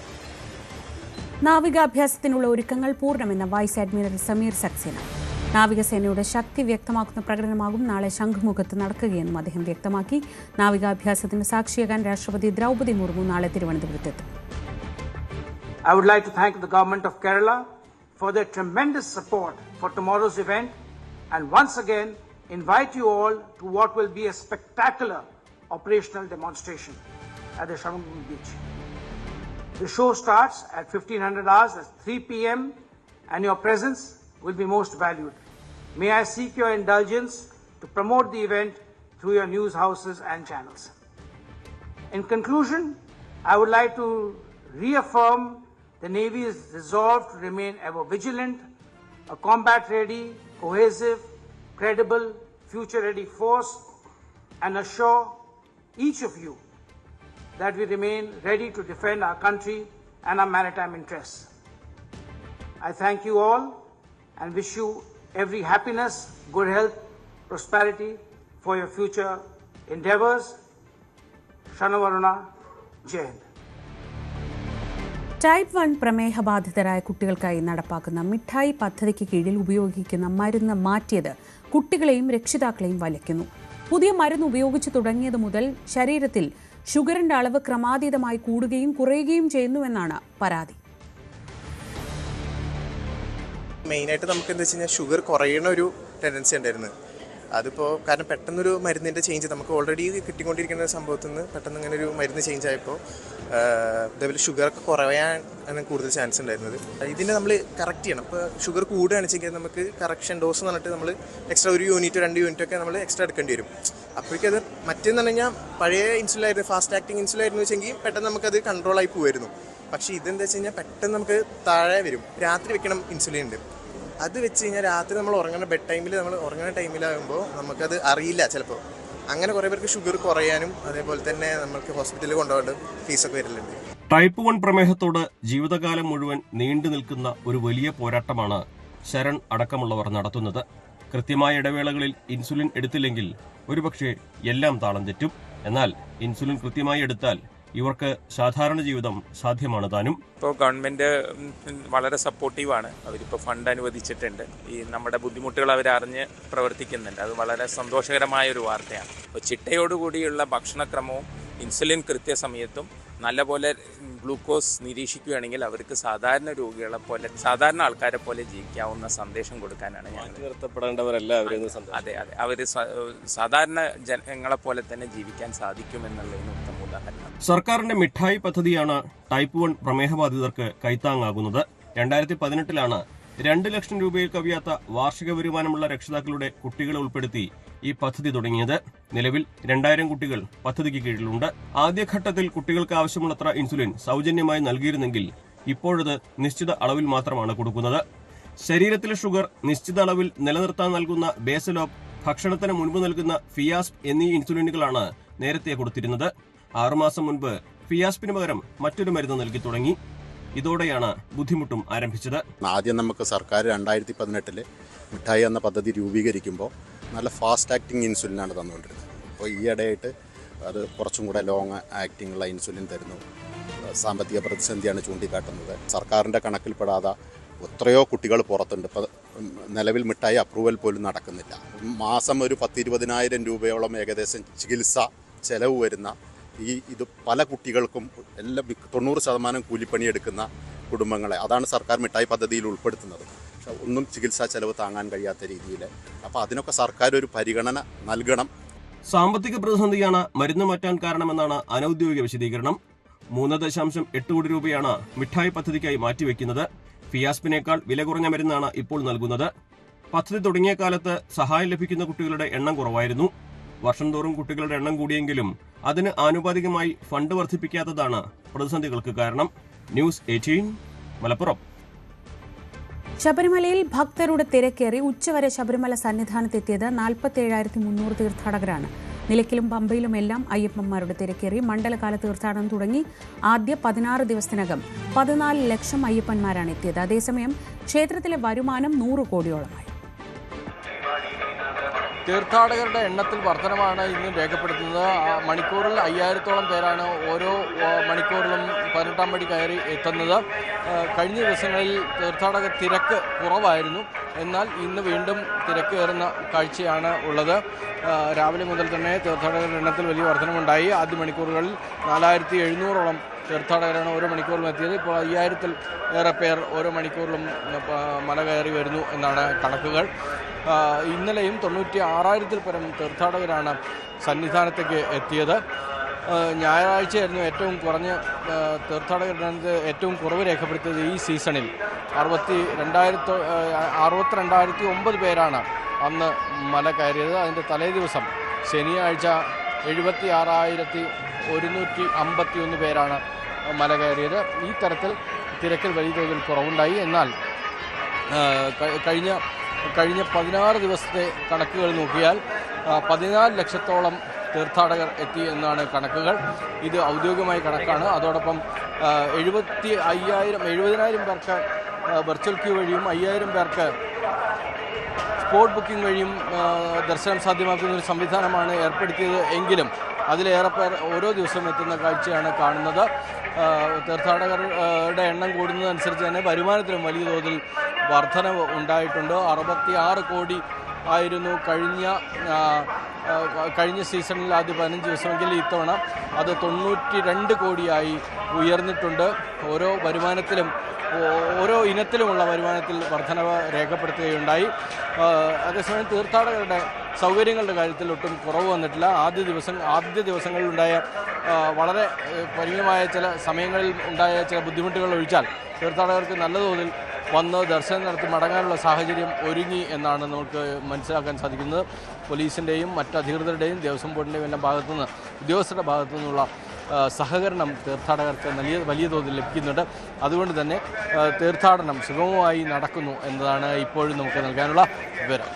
നാവികാഭ്യാസത്തിനുള്ള ഒരുക്കങ്ങൾ പൂർണ്ണമെന്ന വൈസ് അഡ്മിറൽ സമീർ സക്സേന. നാവികസേനയുടെ ശക്തി വ്യക്തമാക്കുന്ന പ്രകടനമാകും നാളെ ശംഖുമുഖത്ത് നടക്കുകയെന്നും അദ്ദേഹം വ്യക്തമാക്കി. നാവികാഭ്യാസത്തിന് സാക്ഷിയാകാൻ രാഷ്ട്രപതി ദ്രൗപദി മുർമു നാളെ തിരുവനന്തപുരത്തെത്തും. I would like to thank the government of Kerala for their tremendous support for tomorrow's event and once again invite you all to what will be a spectacular operational demonstration at the Shanmugam beach. The show starts at 1500 hours at 3 p.m. and your presence will be most valued. May I seek your indulgence to promote the event through your news houses and channels. In conclusion, I would like to reaffirm the Navy is resolved to remain ever vigilant, a combat-ready, cohesive, credible, future-ready force, and assure each of you that we remain ready to defend our country and our maritime interests. I thank you all and wish you every happiness, good health, prosperity for your future endeavors. Shanavaruna, Jai Hind. Type 1 പ്രമേഹബാധിതരായ കുട്ടികൾക്കായി നടപ്പാക്കുന്ന മിഠായി പദ്ധതിക്ക് കീഴിൽ ഉപയോഗിക്കുന്ന മരുന്ന് മാറ്റിയത് കുട്ടികളെയും രക്ഷിതാക്കളെയും വലയ്ക്കുന്നു. പുതിയ മരുന്ന് ഉപയോഗിച്ചു തുടങ്ങിയത് മുതൽ ശരീരത്തിൽ ഷുഗറിന്റെ അളവ് ക്രമാതീതമായി കൂടുകയും കുറയുകയും ചെയ്യുന്നുവെന്നാണ് പരാതി. മെയിനായിട്ട് നമുക്ക് എന്താ വെച്ച് കഴിഞ്ഞാൽ ഷുഗർ കുറയണ ഒരു ടെൻഡൻസി ഉണ്ടായിരുന്നു. അതിപ്പോൾ കാരണം പെട്ടെന്നൊരു മരുന്നിൻ്റെ ചേഞ്ച് നമുക്ക് ഓൾറെഡി കിട്ടിക്കൊണ്ടിരിക്കുന്ന സംഭവത്തിൽ നിന്ന് പെട്ടെന്ന് ഇങ്ങനെ ഒരു മരുന്ന് ചേഞ്ച് ആയപ്പോൾ ഇതേപോലെ ഷുഗറൊക്കെ കുറയാൻ കൂടുതൽ ചാൻസ് ഉണ്ടായിരുന്നത്. ഇതിനെ നമ്മൾ കറക്റ്റ് ചെയ്യണം. ഇപ്പോൾ ഷുഗർ കൂടുകയാണെന്ന് വെച്ചെങ്കിൽ നമുക്ക് കറക്ഷൻ ഡോസ് എന്ന് പറഞ്ഞിട്ട് നമ്മൾ എക്സ്ട്രാ 1 യൂണിറ്റ് 2 യൂണിറ്റ് ഒക്കെ നമ്മൾ എക്സ്ട്രാ എടുക്കേണ്ടി വരും. അപ്പോഴേക്കും അത് മറ്റേന്ന് പറഞ്ഞു കഴിഞ്ഞാൽ പഴയ ഇൻസുലിനായിരുന്നു, ഫാസ്റ്റ് ആക്ടിങ് ഇൻസുലിനായിരുന്നു വെച്ചെങ്കിൽ പെട്ടെന്ന് നമുക്കത് കൺട്രോളായി പോകുമായിരുന്നു. പക്ഷേ ഇതെന്താ വെച്ച് കഴിഞ്ഞാൽ പെട്ടെന്ന് നമുക്ക് താഴെ വരും. രാത്രി വെക്കണം ഇൻസുലിൻ ഉണ്ട്. അത് വെച്ച് കഴിഞ്ഞാൽ രാത്രി നമ്മൾ ഉറങ്ങുന്ന ബെഡ് ടൈമിൽ നമ്മൾ ഉറങ്ങുന്ന ടൈമിലാകുമ്പോൾ നമുക്കത് അറിയില്ല. ചിലപ്പോൾ അങ്ങനെ കുറേ പേർക്ക് ഷുഗർ കുറയാനും അതേപോലെ തന്നെ നമുക്ക് ഹോസ്പിറ്റലിൽ കൊണ്ടുപോകേണ്ട ഫീസൊക്കെ വരലുണ്ട്. ടൈപ്പ് 1 പ്രമേഹത്തോട് ജീവിതകാലം മുഴുവൻ നീണ്ടു നിൽക്കുന്ന ഒരു വലിയ പോരാട്ടമാണ് ശരൺ അടക്കമുള്ളവർ നടത്തുന്നത്. കൃത്യമായ ഇടവേളകളിൽ ഇൻസുലിൻ എടുത്തില്ലെങ്കിൽ ഒരുപക്ഷെ എല്ലാം താളം തെറ്റും. എന്നാൽ ഇൻസുലിൻ കൃത്യമായി എടുത്താൽ ഇവർക്ക് സാധാരണ ജീവിതം സാധ്യമാണ് താനും. ഇപ്പോൾ ഗവൺമെൻറ് വളരെ സപ്പോർട്ടീവാണ്. അവരിപ്പോൾ ഫണ്ട് അനുവദിച്ചിട്ടുണ്ട്. ഈ നമ്മുടെ ബുദ്ധിമുട്ടുകൾ അവരറിഞ്ഞ് പ്രവർത്തിക്കുന്നുണ്ട്. അത് വളരെ സന്തോഷകരമായ ഒരു വാർത്തയാണ്. അപ്പോൾ ചിട്ടയോടുകൂടിയുള്ള ഭക്ഷണക്രമവും ഇൻസുലിൻ കൃത്യസമയത്തും നല്ലപോലെ ഗ്ലൂക്കോസ് നിരീക്ഷിക്കുകയാണെങ്കിൽ അവർക്ക് സാധാരണ രോഗികളെ പോലെ സാധാരണ ആൾക്കാരെ പോലെ ജീവിക്കാവുന്ന സന്ദേശം കൊടുക്കാനാണ് ഞാൻ. അതെ അതെ, അവർ സാധാരണ ജനങ്ങളെ പോലെ തന്നെ ജീവിക്കാൻ സാധിക്കുമെന്നുള്ളതിന് ഉത്തമ ഉദാഹരണം. സർക്കാരിന്റെ മിഠായി പദ്ധതിയാണ് ടൈപ്പ് 1 പ്രമേഹബാധിതർക്ക് കൈത്താങ്ങാകുന്നത്. 2018 2 ലക്ഷം രൂപയിൽ കവിയാത്ത വാർഷിക വരുമാനമുള്ള രക്ഷിതാക്കളുടെ കുട്ടികളെ ഉൾപ്പെടുത്തി ഈ പദ്ധതി തുടങ്ങിയത്. നിലവിൽ 2000 കുട്ടികൾ പദ്ധതിക്ക് കീഴിലുണ്ട്. ആദ്യഘട്ടത്തിൽ കുട്ടികൾക്ക് ആവശ്യമുള്ളത്ര ഇൻസുലിൻ സൗജന്യമായി നൽകിയിരുന്നെങ്കിൽ ഇപ്പോഴത് നിശ്ചിത അളവിൽ മാത്രമാണ് കൊടുക്കുന്നത്. ശരീരത്തിലെ ഷുഗർ നിശ്ചിത അളവിൽ നിലനിർത്താൻ നൽകുന്ന ബേസലോപ്പ്, ഭക്ഷണത്തിന് മുൻപ് നൽകുന്ന ഫിയാസ്പ് എന്നീ ഇൻസുലിനുകളാണ് നേരത്തെ കൊടുത്തിരുന്നത്. 6 മാസം മുൻപ് ഫിയാസ്പിന് പകരം മറ്റൊരു മരുന്ന് നൽകി തുടങ്ങി. ഇതോടെയാണ് ബുദ്ധിമുട്ടും ആരംഭിച്ചത്. ആദ്യം നമുക്ക് സർക്കാർ 2018 മിഠായി എന്ന പദ്ധതി രൂപീകരിക്കുമ്പോൾ നല്ല ഫാസ്റ്റ് ആക്ടിങ് ഇൻസുലിനാണ് തന്നുകൊണ്ടിരുന്നത്. അപ്പോൾ ഈയിടെയായിട്ട് അത് കുറച്ചും കൂടെ ലോങ് ആക്ടിങ് ഉള്ള ഇൻസുലിൻ തരുന്നു. സാമ്പത്തിക പ്രതിസന്ധിയാണ് ചൂണ്ടിക്കാട്ടുന്നത്. സർക്കാരിൻ്റെ കണക്കിൽപ്പെടാതെ എത്രയോ കുട്ടികൾ പുറത്തുണ്ട്. ഇപ്പോൾ നിലവിൽ മിഠായി അപ്രൂവൽ പോലും നടക്കുന്നില്ല. മാസം ഒരു 10-20 രൂപയോളം ഏകദേശം ചികിത്സ ചെലവ് വരുന്ന ഇത് പല കുട്ടികൾക്കും എല്ലാം 90% കൂലിപ്പണിയെടുക്കുന്ന കുടുംബങ്ങളെ അതാണ് സർക്കാർ മിഠായി പദ്ധതിയിൽ ഉൾപ്പെടുത്തുന്നത്. പക്ഷെ ഒന്നും ചികിത്സാ ചെലവ് താങ്ങാൻ കഴിയാത്ത രീതിയിൽ. അപ്പോൾ അതിനൊക്കെ സർക്കാർ ഒരു പരിഗണന നൽകണം. സാമ്പത്തിക പ്രതിസന്ധിയാണ് മരുന്ന് മാറ്റാൻ കാരണമെന്നാണ് അനൌദ്യോഗിക വിശദീകരണം. 3.8 കോടി രൂപയാണ് മിഠായി പദ്ധതിക്കായി മാറ്റിവെക്കുന്നത്. ഫിയാസ്പിനേക്കാൾ വില കുറഞ്ഞ മരുന്നാണ് ഇപ്പോൾ നൽകുന്നത്. പദ്ധതി തുടങ്ങിയ കാലത്ത് സഹായം ലഭിക്കുന്ന കുട്ടികളുടെ എണ്ണം കുറവായിരുന്നു. വർഷം തോറും കുട്ടികളുടെ എണ്ണം കൂടിയെങ്കിലും അതിന് ആനുപാതികമായി ഫണ്ട് വർദ്ധിപ്പിക്കാത്തതാണ് പ്രതിസന്ധികൾക്ക് കാരണം. ന്യൂസ് 18 മലപ്പുറം. ശബരിമലയിൽ ഭക്തരുടെ തിരക്കേറി ഉച്ചവരെ ശബരിമല സന്നിധാനത്തെത്തിയത് 47,300 തീർത്ഥാടകരാണ്. നിലയ്ക്കലും പമ്പയിലുമെല്ലാം അയ്യപ്പന്മാരുടെ തിരക്കേറി മണ്ഡലകാല തീർത്ഥാടനം തുടങ്ങി. ആദ്യ 16 ദിവസത്തിനകം 14 ലക്ഷം അയ്യപ്പന്മാരാണ് എത്തിയത്. അതേസമയം ക്ഷേത്രത്തിലെ വരുമാനം 100 കോടിയോളമായി. തീർത്ഥാടകരുടെ എണ്ണത്തിൽ വർധനമാണ് ഇന്നും രേഖപ്പെടുത്തുന്നത്. മണിക്കൂറിൽ 5000-ഓളം പേരാണ് ഓരോ മണിക്കൂറിലും 18-ാം പടി കയറി എത്തുന്നത്. കഴിഞ്ഞ ദിവസങ്ങളിൽ തീർത്ഥാടക തിരക്ക് കുറവായിരുന്നു. എന്നാൽ ഇന്ന് വീണ്ടും തിരക്ക് കയറുന്ന കാഴ്ചയാണ് ഉള്ളത്. രാവിലെ മുതൽ തന്നെ തീർത്ഥാടകരുടെ എണ്ണത്തിൽ വലിയ വർധനമുണ്ടായി. ആദ്യ മണിക്കൂറുകളിൽ 4700-ഓളം തീർത്ഥാടകരാണ് ഓരോ മണിക്കൂറിലും എത്തിയത്. ഇപ്പോൾ 5000-ൽ ഏറെ പേർ ഓരോ മണിക്കൂറിലും മല കയറി വരുന്നു എന്നാണ് കണക്കുകൾ. ഇന്നലെയും 96,000-ൽ പരം തീർത്ഥാടകരാണ് സന്നിധാനത്തേക്ക് എത്തിയത്. ഞായറാഴ്ചയായിരുന്നു ഏറ്റവും കുറഞ്ഞ തീർത്ഥാടകരുടെ ഏറ്റവും കുറവ് രേഖപ്പെടുത്തിയത് ഈ സീസണിൽ. 62,009 പേരാണ് അന്ന് മല കയറിയത്. അതിൻ്റെ തലേ ദിവസം ശനിയാഴ്ച 76,151 പേരാണ് മല കയറിയത്. ഈ തരത്തിൽ തിരക്കിൽ വലിയ തോതിൽ കുറവുണ്ടായി. എന്നാൽ കഴിഞ്ഞ 16 ദിവസത്തെ കണക്കുകൾ നോക്കിയാൽ 14 ലക്ഷത്തോളം തീർത്ഥാടകർ എത്തി എന്നാണ് കണക്കുകൾ. ഇത് ഔദ്യോഗികമായ കണക്കാണ്. അതോടൊപ്പം 70,000 പേർക്ക് വെർച്വൽ ക്യൂ വഴിയും 5,000 പേർക്ക് സ്പോട്ട് ബുക്കിംഗ് വഴിയും ദർശനം സാധ്യമാക്കുന്ന ഒരു സംവിധാനമാണ് ഏർപ്പെടുത്തിയത്. എങ്കിലും അതിലേറെ പേർ ഓരോ ദിവസവും എത്തുന്ന കാഴ്ചയാണ് കാണുന്നത്. തീർത്ഥാടകരുടെ എണ്ണം കൂടുന്നതനുസരിച്ച് തന്നെ വരുമാനത്തിലും വലിയ തോതിൽ വർധനവ് ഉണ്ടായിട്ടുണ്ട്. 66 കോടി ആയിരുന്നു കഴിഞ്ഞ സീസണിൽ ആദ്യ 15 ദിവസമെങ്കിൽ ഇത്തവണ അത് 92 കോടിയായി ഉയർന്നിട്ടുണ്ട്. ഓരോ ഇനത്തിലുമുള്ള വരുമാനത്തിൽ വർധനവ് രേഖപ്പെടുത്തുകയുണ്ടായി. അതേസമയം തീർത്ഥാടകരുടെ സൗകര്യങ്ങളുടെ കാര്യത്തിൽ ഒട്ടും കുറവ് വന്നിട്ടില്ല. ആദ്യ ദിവസങ്ങളിലുണ്ടായ വളരെ പരിമിതമായ ചില സമയങ്ങളിൽ ഉണ്ടായ ചില ബുദ്ധിമുട്ടുകൾ ഒഴിച്ചാൽ തീർത്ഥാടകർക്ക് നല്ല തോതിൽ വന്ന് ദർശനം നടത്തി മടങ്ങാനുള്ള സാഹചര്യം ഒരുങ്ങി എന്നാണ് നമുക്ക് മനസ്സിലാക്കാൻ സാധിക്കുന്നത്. പോലീസിൻ്റെയും മറ്റ് അധികൃതരുടെയും ദേവസ്വം ബോർഡിൻ്റെയും എല്ലാം ഭാഗത്തുനിന്ന് ഉദ്യോഗസ്ഥരുടെ ഭാഗത്തു നിന്നുള്ള സഹകരണം തീർത്ഥാടകർക്ക് വലിയ തോതിൽ ലഭിക്കുന്നുണ്ട്. അതുകൊണ്ട് തന്നെ തീർത്ഥാടനം സുഗമമായി നടക്കുന്നു എന്നതാണ് ഇപ്പോഴും നമുക്ക് നൽകാനുള്ള വിവരം.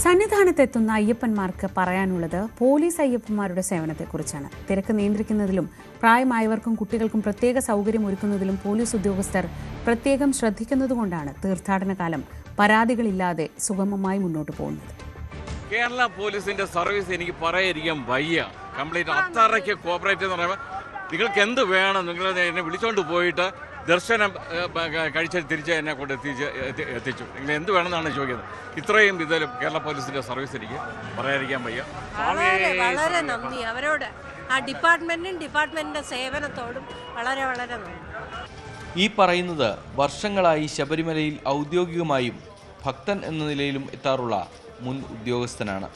സന്നിധാനത്തെത്തുന്ന അയ്യപ്പന്മാർക്ക് പറയാനുള്ളത് പോലീസ് അയ്യപ്പന്മാരുടെ സേവനത്തെക്കുറിച്ചാണ്. തിരക്ക് നിയന്ത്രിക്കുന്നതിലും പ്രായമായവർക്കും കുട്ടികൾക്കും പ്രത്യേക സൗകര്യം ഒരുക്കുന്നതിലും പോലീസ് ഉദ്യോഗസ്ഥർ പ്രത്യേകം ശ്രദ്ധിക്കുന്നതുകൊണ്ടാണ് തീർത്ഥാടന കാലം പരാതികളില്ലാതെ സുഗമമായി മുന്നോട്ട് പോകുന്നത്. കേരള പോലീസിന്റെ സർവീസ് എനിക്ക് പറയാതിരിക്കാൻ വയ്യ. കംപ്ലീറ്റ് അത്രയ്ക്ക് കോപ്പറേറ്റ് എന്ന് പറയുമ്പോൾ നിങ്ങൾക്ക് എന്ത് വേണം, നിങ്ങൾ എന്നെ വിളിച്ചുകൊണ്ട് പോയിട്ട് ദർശനം കഴിച്ച് തിരിച്ച് എന്നെ കൊണ്ട് എത്തിച്ചു. നിങ്ങൾ എന്ത് വേണമെന്നാണ് ചോദിക്കുന്നത്. ഇത്രയും ഇതിൽ കേരള പോലീസിന്റെ സർവീസ് എനിക്ക് പറയാതിരിക്കാൻ വയ്യ. വളരെ നന്ദി അവരോട്, ആ ഡിപ്പാർട്ട്മെന്റിന്റെ സേവനത്തോടും വളരെ വളരെ നന്ദി. ഈ പറയുന്നത് വർഷങ്ങളായി ശബരിമലയിൽ ഔദ്യോഗികമായും ഭക്തൻ എന്ന നിലയിലും എത്താറുള്ള മുൻ ഉദ്യോഗസ്ഥനാണ്.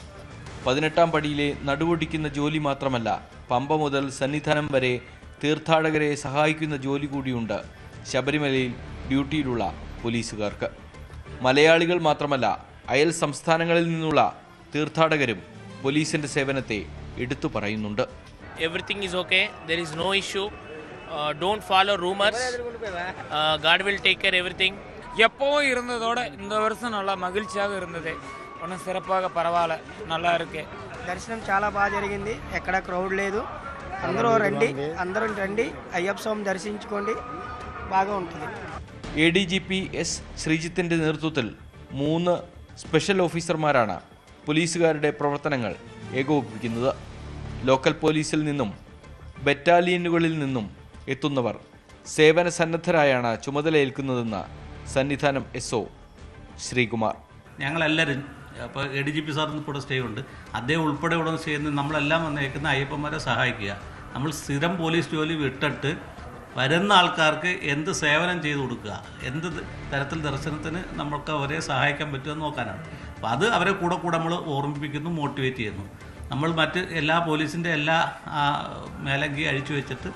18-ാം പടിയിലെ നടുവൊടിക്കുന്ന ജോലി മാത്രമല്ല, പമ്പ മുതൽ സന്നിധാനം വരെ തീർത്ഥാടകരെ സഹായിക്കുന്ന ജോലി കൂടിയുണ്ട് ശബരിമലയിൽ ഡ്യൂട്ടിയിലുള്ള പോലീസുകാർക്ക്. മലയാളികൾ മാത്രമല്ല, അയൽ സംസ്ഥാനങ്ങളിൽ നിന്നുള്ള തീർത്ഥാടകരും പോലീസിന്റെ സേവനത്തെ എടുത്തു പറയുന്നുണ്ട്. Everything is okay, there is no issue, don't follow rumors, God will take care everything. எப்பவும் இருந்ததோட இந்த வருஷம் நல்லா மகிழ்ச்சியாக இருந்தது. ஒன்றும் சிறப்பாக பரவாயில்ல, நல்லா இருக்கு. దర్శనం చాలా బాగా జరిగింది, ఎక్కడ క్రౌడ్ లేదు. అందరూ రండి అయ్యప్ప స్వామి దర్శించుకోండి, బాగా ఉంటుంది. ADGP S ശ്രീജിത്തിന്റെ നേതൃത്വത്തിൽ 3 സ്പെഷ്യൽ ഓഫീസർമാരാണ് പോലീസുകാരുടെ പ്രവർത്തനങ്ങൾ ഏകോപിപ്പിക്കുന്നത്. ലോക്കൽ പോലീസിൽ നിന്നും ബറ്റാലിയനുകളിൽ നിന്നും എത്തുന്നവർ സേവന സന്നദ്ധരായാണ് ചുമതലയേൽക്കുന്നതെന്ന് സന്നിധാനം SO ശ്രീകുമാർ. ഞങ്ങളെല്ലാവരും അപ്പോൾ ADGP സാറിന് കൂടെ സ്റ്റേ ഉണ്ട്, അദ്ദേഹം ഉൾപ്പെടെ ഉടനെ ചെയ്യുന്നത് നമ്മളെല്ലാം വന്നേക്കുന്ന അയ്യപ്പന്മാരെ സഹായിക്കുക. നമ്മൾ സ്ഥിരം പോലീസ് ജോലി വിട്ടിട്ട് വരുന്ന ആൾക്കാർക്ക് എന്ത് സേവനം ചെയ്തു കൊടുക്കുക, എന്ത് തരത്തിൽ ദർശനത്തിന് നമുക്ക് അവരെ സഹായിക്കാൻ പറ്റുമെന്ന് നോക്കാനാണ്. അപ്പോൾ അത് അവരെ കൂടെ നമ്മൾ ഓർമ്മിപ്പിക്കുന്നു, മോട്ടിവേറ്റ് ചെയ്യുന്നു. നമ്മൾ മറ്റ് എല്ലാ പോലീസിൻ്റെ എല്ലാ മേലങ്കി അഴിച്ചു വെച്ചിട്ട്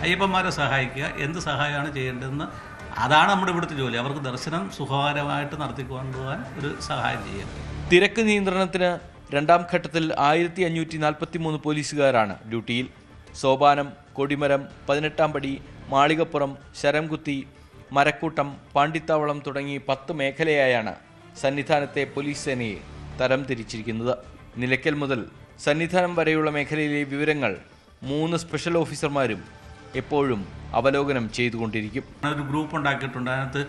അയ്യപ്പന്മാരെ സഹായിക്കുക, എന്ത് സഹായമാണ് ചെയ്യേണ്ടതെന്ന്, അതാണ് നമ്മുടെ ഇവിടുത്തെ ജോലി. അവർക്ക് ദർശനം സുഖകരമായിട്ട് നടത്തിക്കൊണ്ടുപോകാൻ ഒരു സഹായം ചെയ്യുക. തിരക്ക് നിയന്ത്രണത്തിന് 2ാം ഘട്ടത്തിൽ 1543 പോലീസുകാരാണ് ഡ്യൂട്ടിയിൽ. സോപാനം, കൊടിമരം, 18-ാം പടി, മാളികപ്പുറം, ശരംകുത്തി, മരക്കൂട്ടം, പാണ്ടിത്താവളം തുടങ്ങി 10 മേഖലയായാണ് സന്നിധാനത്തെ പോലീസ് സേനയെ തരംതിരിച്ചിരിക്കുന്നത്. നിലയ്ക്കൽ മുതൽ സന്നിധാനം വരെയുള്ള മേഖലയിലെ വിവരങ്ങൾ 3 സ്പെഷ്യൽ ഓഫീസർമാരും എപ്പോഴും അവലോകനം ചെയ്തുകൊണ്ടിരിക്കും. ഒരു ഗ്രൂപ്പ് ഉണ്ടാക്കിയിട്ടുണ്ട്. അതിനകത്ത്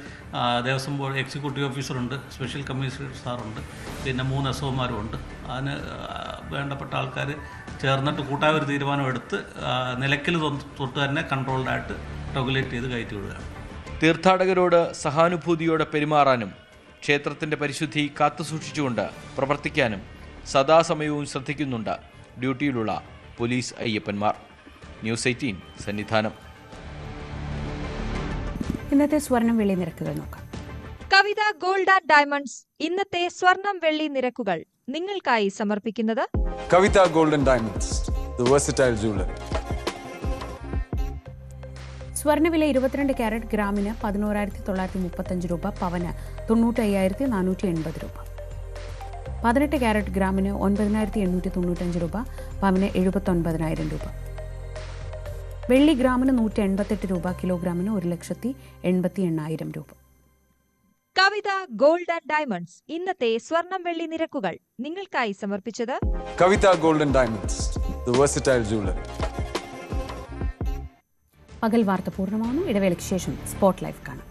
ദേവസ്വം ബോർഡ് എക്സിക്യൂട്ടീവ് ഓഫീസറുണ്ട്, സ്പെഷ്യൽ കമ്മീഷണർ സാറുണ്ട്, പിന്നെ 3 എസ്ഒമാരും ഉണ്ട്. അതിന് വേണ്ടപ്പെട്ട ആൾക്കാർ ചേർന്നിട്ട് കൂട്ടായ ഒരു തീരുമാനം എടുത്ത് നിലയ്ക്കൽ തൊട്ട് തന്നെ കൺട്രോൾഡായിട്ട് റെഗുലേറ്റ് ചെയ്ത് കയറ്റി വിടുകയാണ്. തീർത്ഥാടകരോട് സഹാനുഭൂതിയോടെ പെരുമാറാനും ക്ഷേത്രത്തിന്റെ പരിശുദ്ധി കാത്തുസൂക്ഷിച്ചുകൊണ്ട് പ്രവർത്തിക്കാനും സദാസമയവും ശ്രദ്ധിക്കുന്നുണ്ട് ഡ്യൂട്ടിയിലുള്ള പോലീസ് അയ്യപ്പന്മാർ. ന്യൂസ് 18 സന്നിധാനം. ഇന്നത്തെ സ്വർണം വെള്ളി നിരക്കുകൾ നോക്കാം. കവിത ഗോൾഡ് ആൻഡ് ഡയമണ്ട്സ് ഇന്നത്തെ സ്വർണം വെള്ളി നിരക്കുകൾ നിങ്ങൾക്കായി സമർപ്പിക്കുന്നത് Kavitha gold and diamonds, the versatile jeweller. സ്വർണ്ണവില 22 ക്യാരറ്റ് ഗ്രാമിന് 11,935 രൂപ, പവന് 95,480 രൂപ. 18 ക്യാരറ്റ് ഗ്രാമിന് 9,895 രൂപ, പവന് 79,000 രൂപ. വെള്ളി ഗ്രാമിന് 188 രൂപ, കിലോഗ്രാമിന് 1,88,000 രൂപ. കവിത ഗോൾഡ് ആൻഡ് ഡയമണ്ട്സ് ഇന്നത്തെ സ്വർണം വെള്ളി നിരക്കുകൾ നിങ്ങൾക്കായി സമർപ്പിച്ചത് Kavitha gold and diamonds, the versatile jeweller. പകൽ വാർത്ത പൂർണ്ണമാകുന്നു. ഇടവേളയ്ക്ക് ശേഷം സ്പോട്ട് ലൈഫ് കാണാം.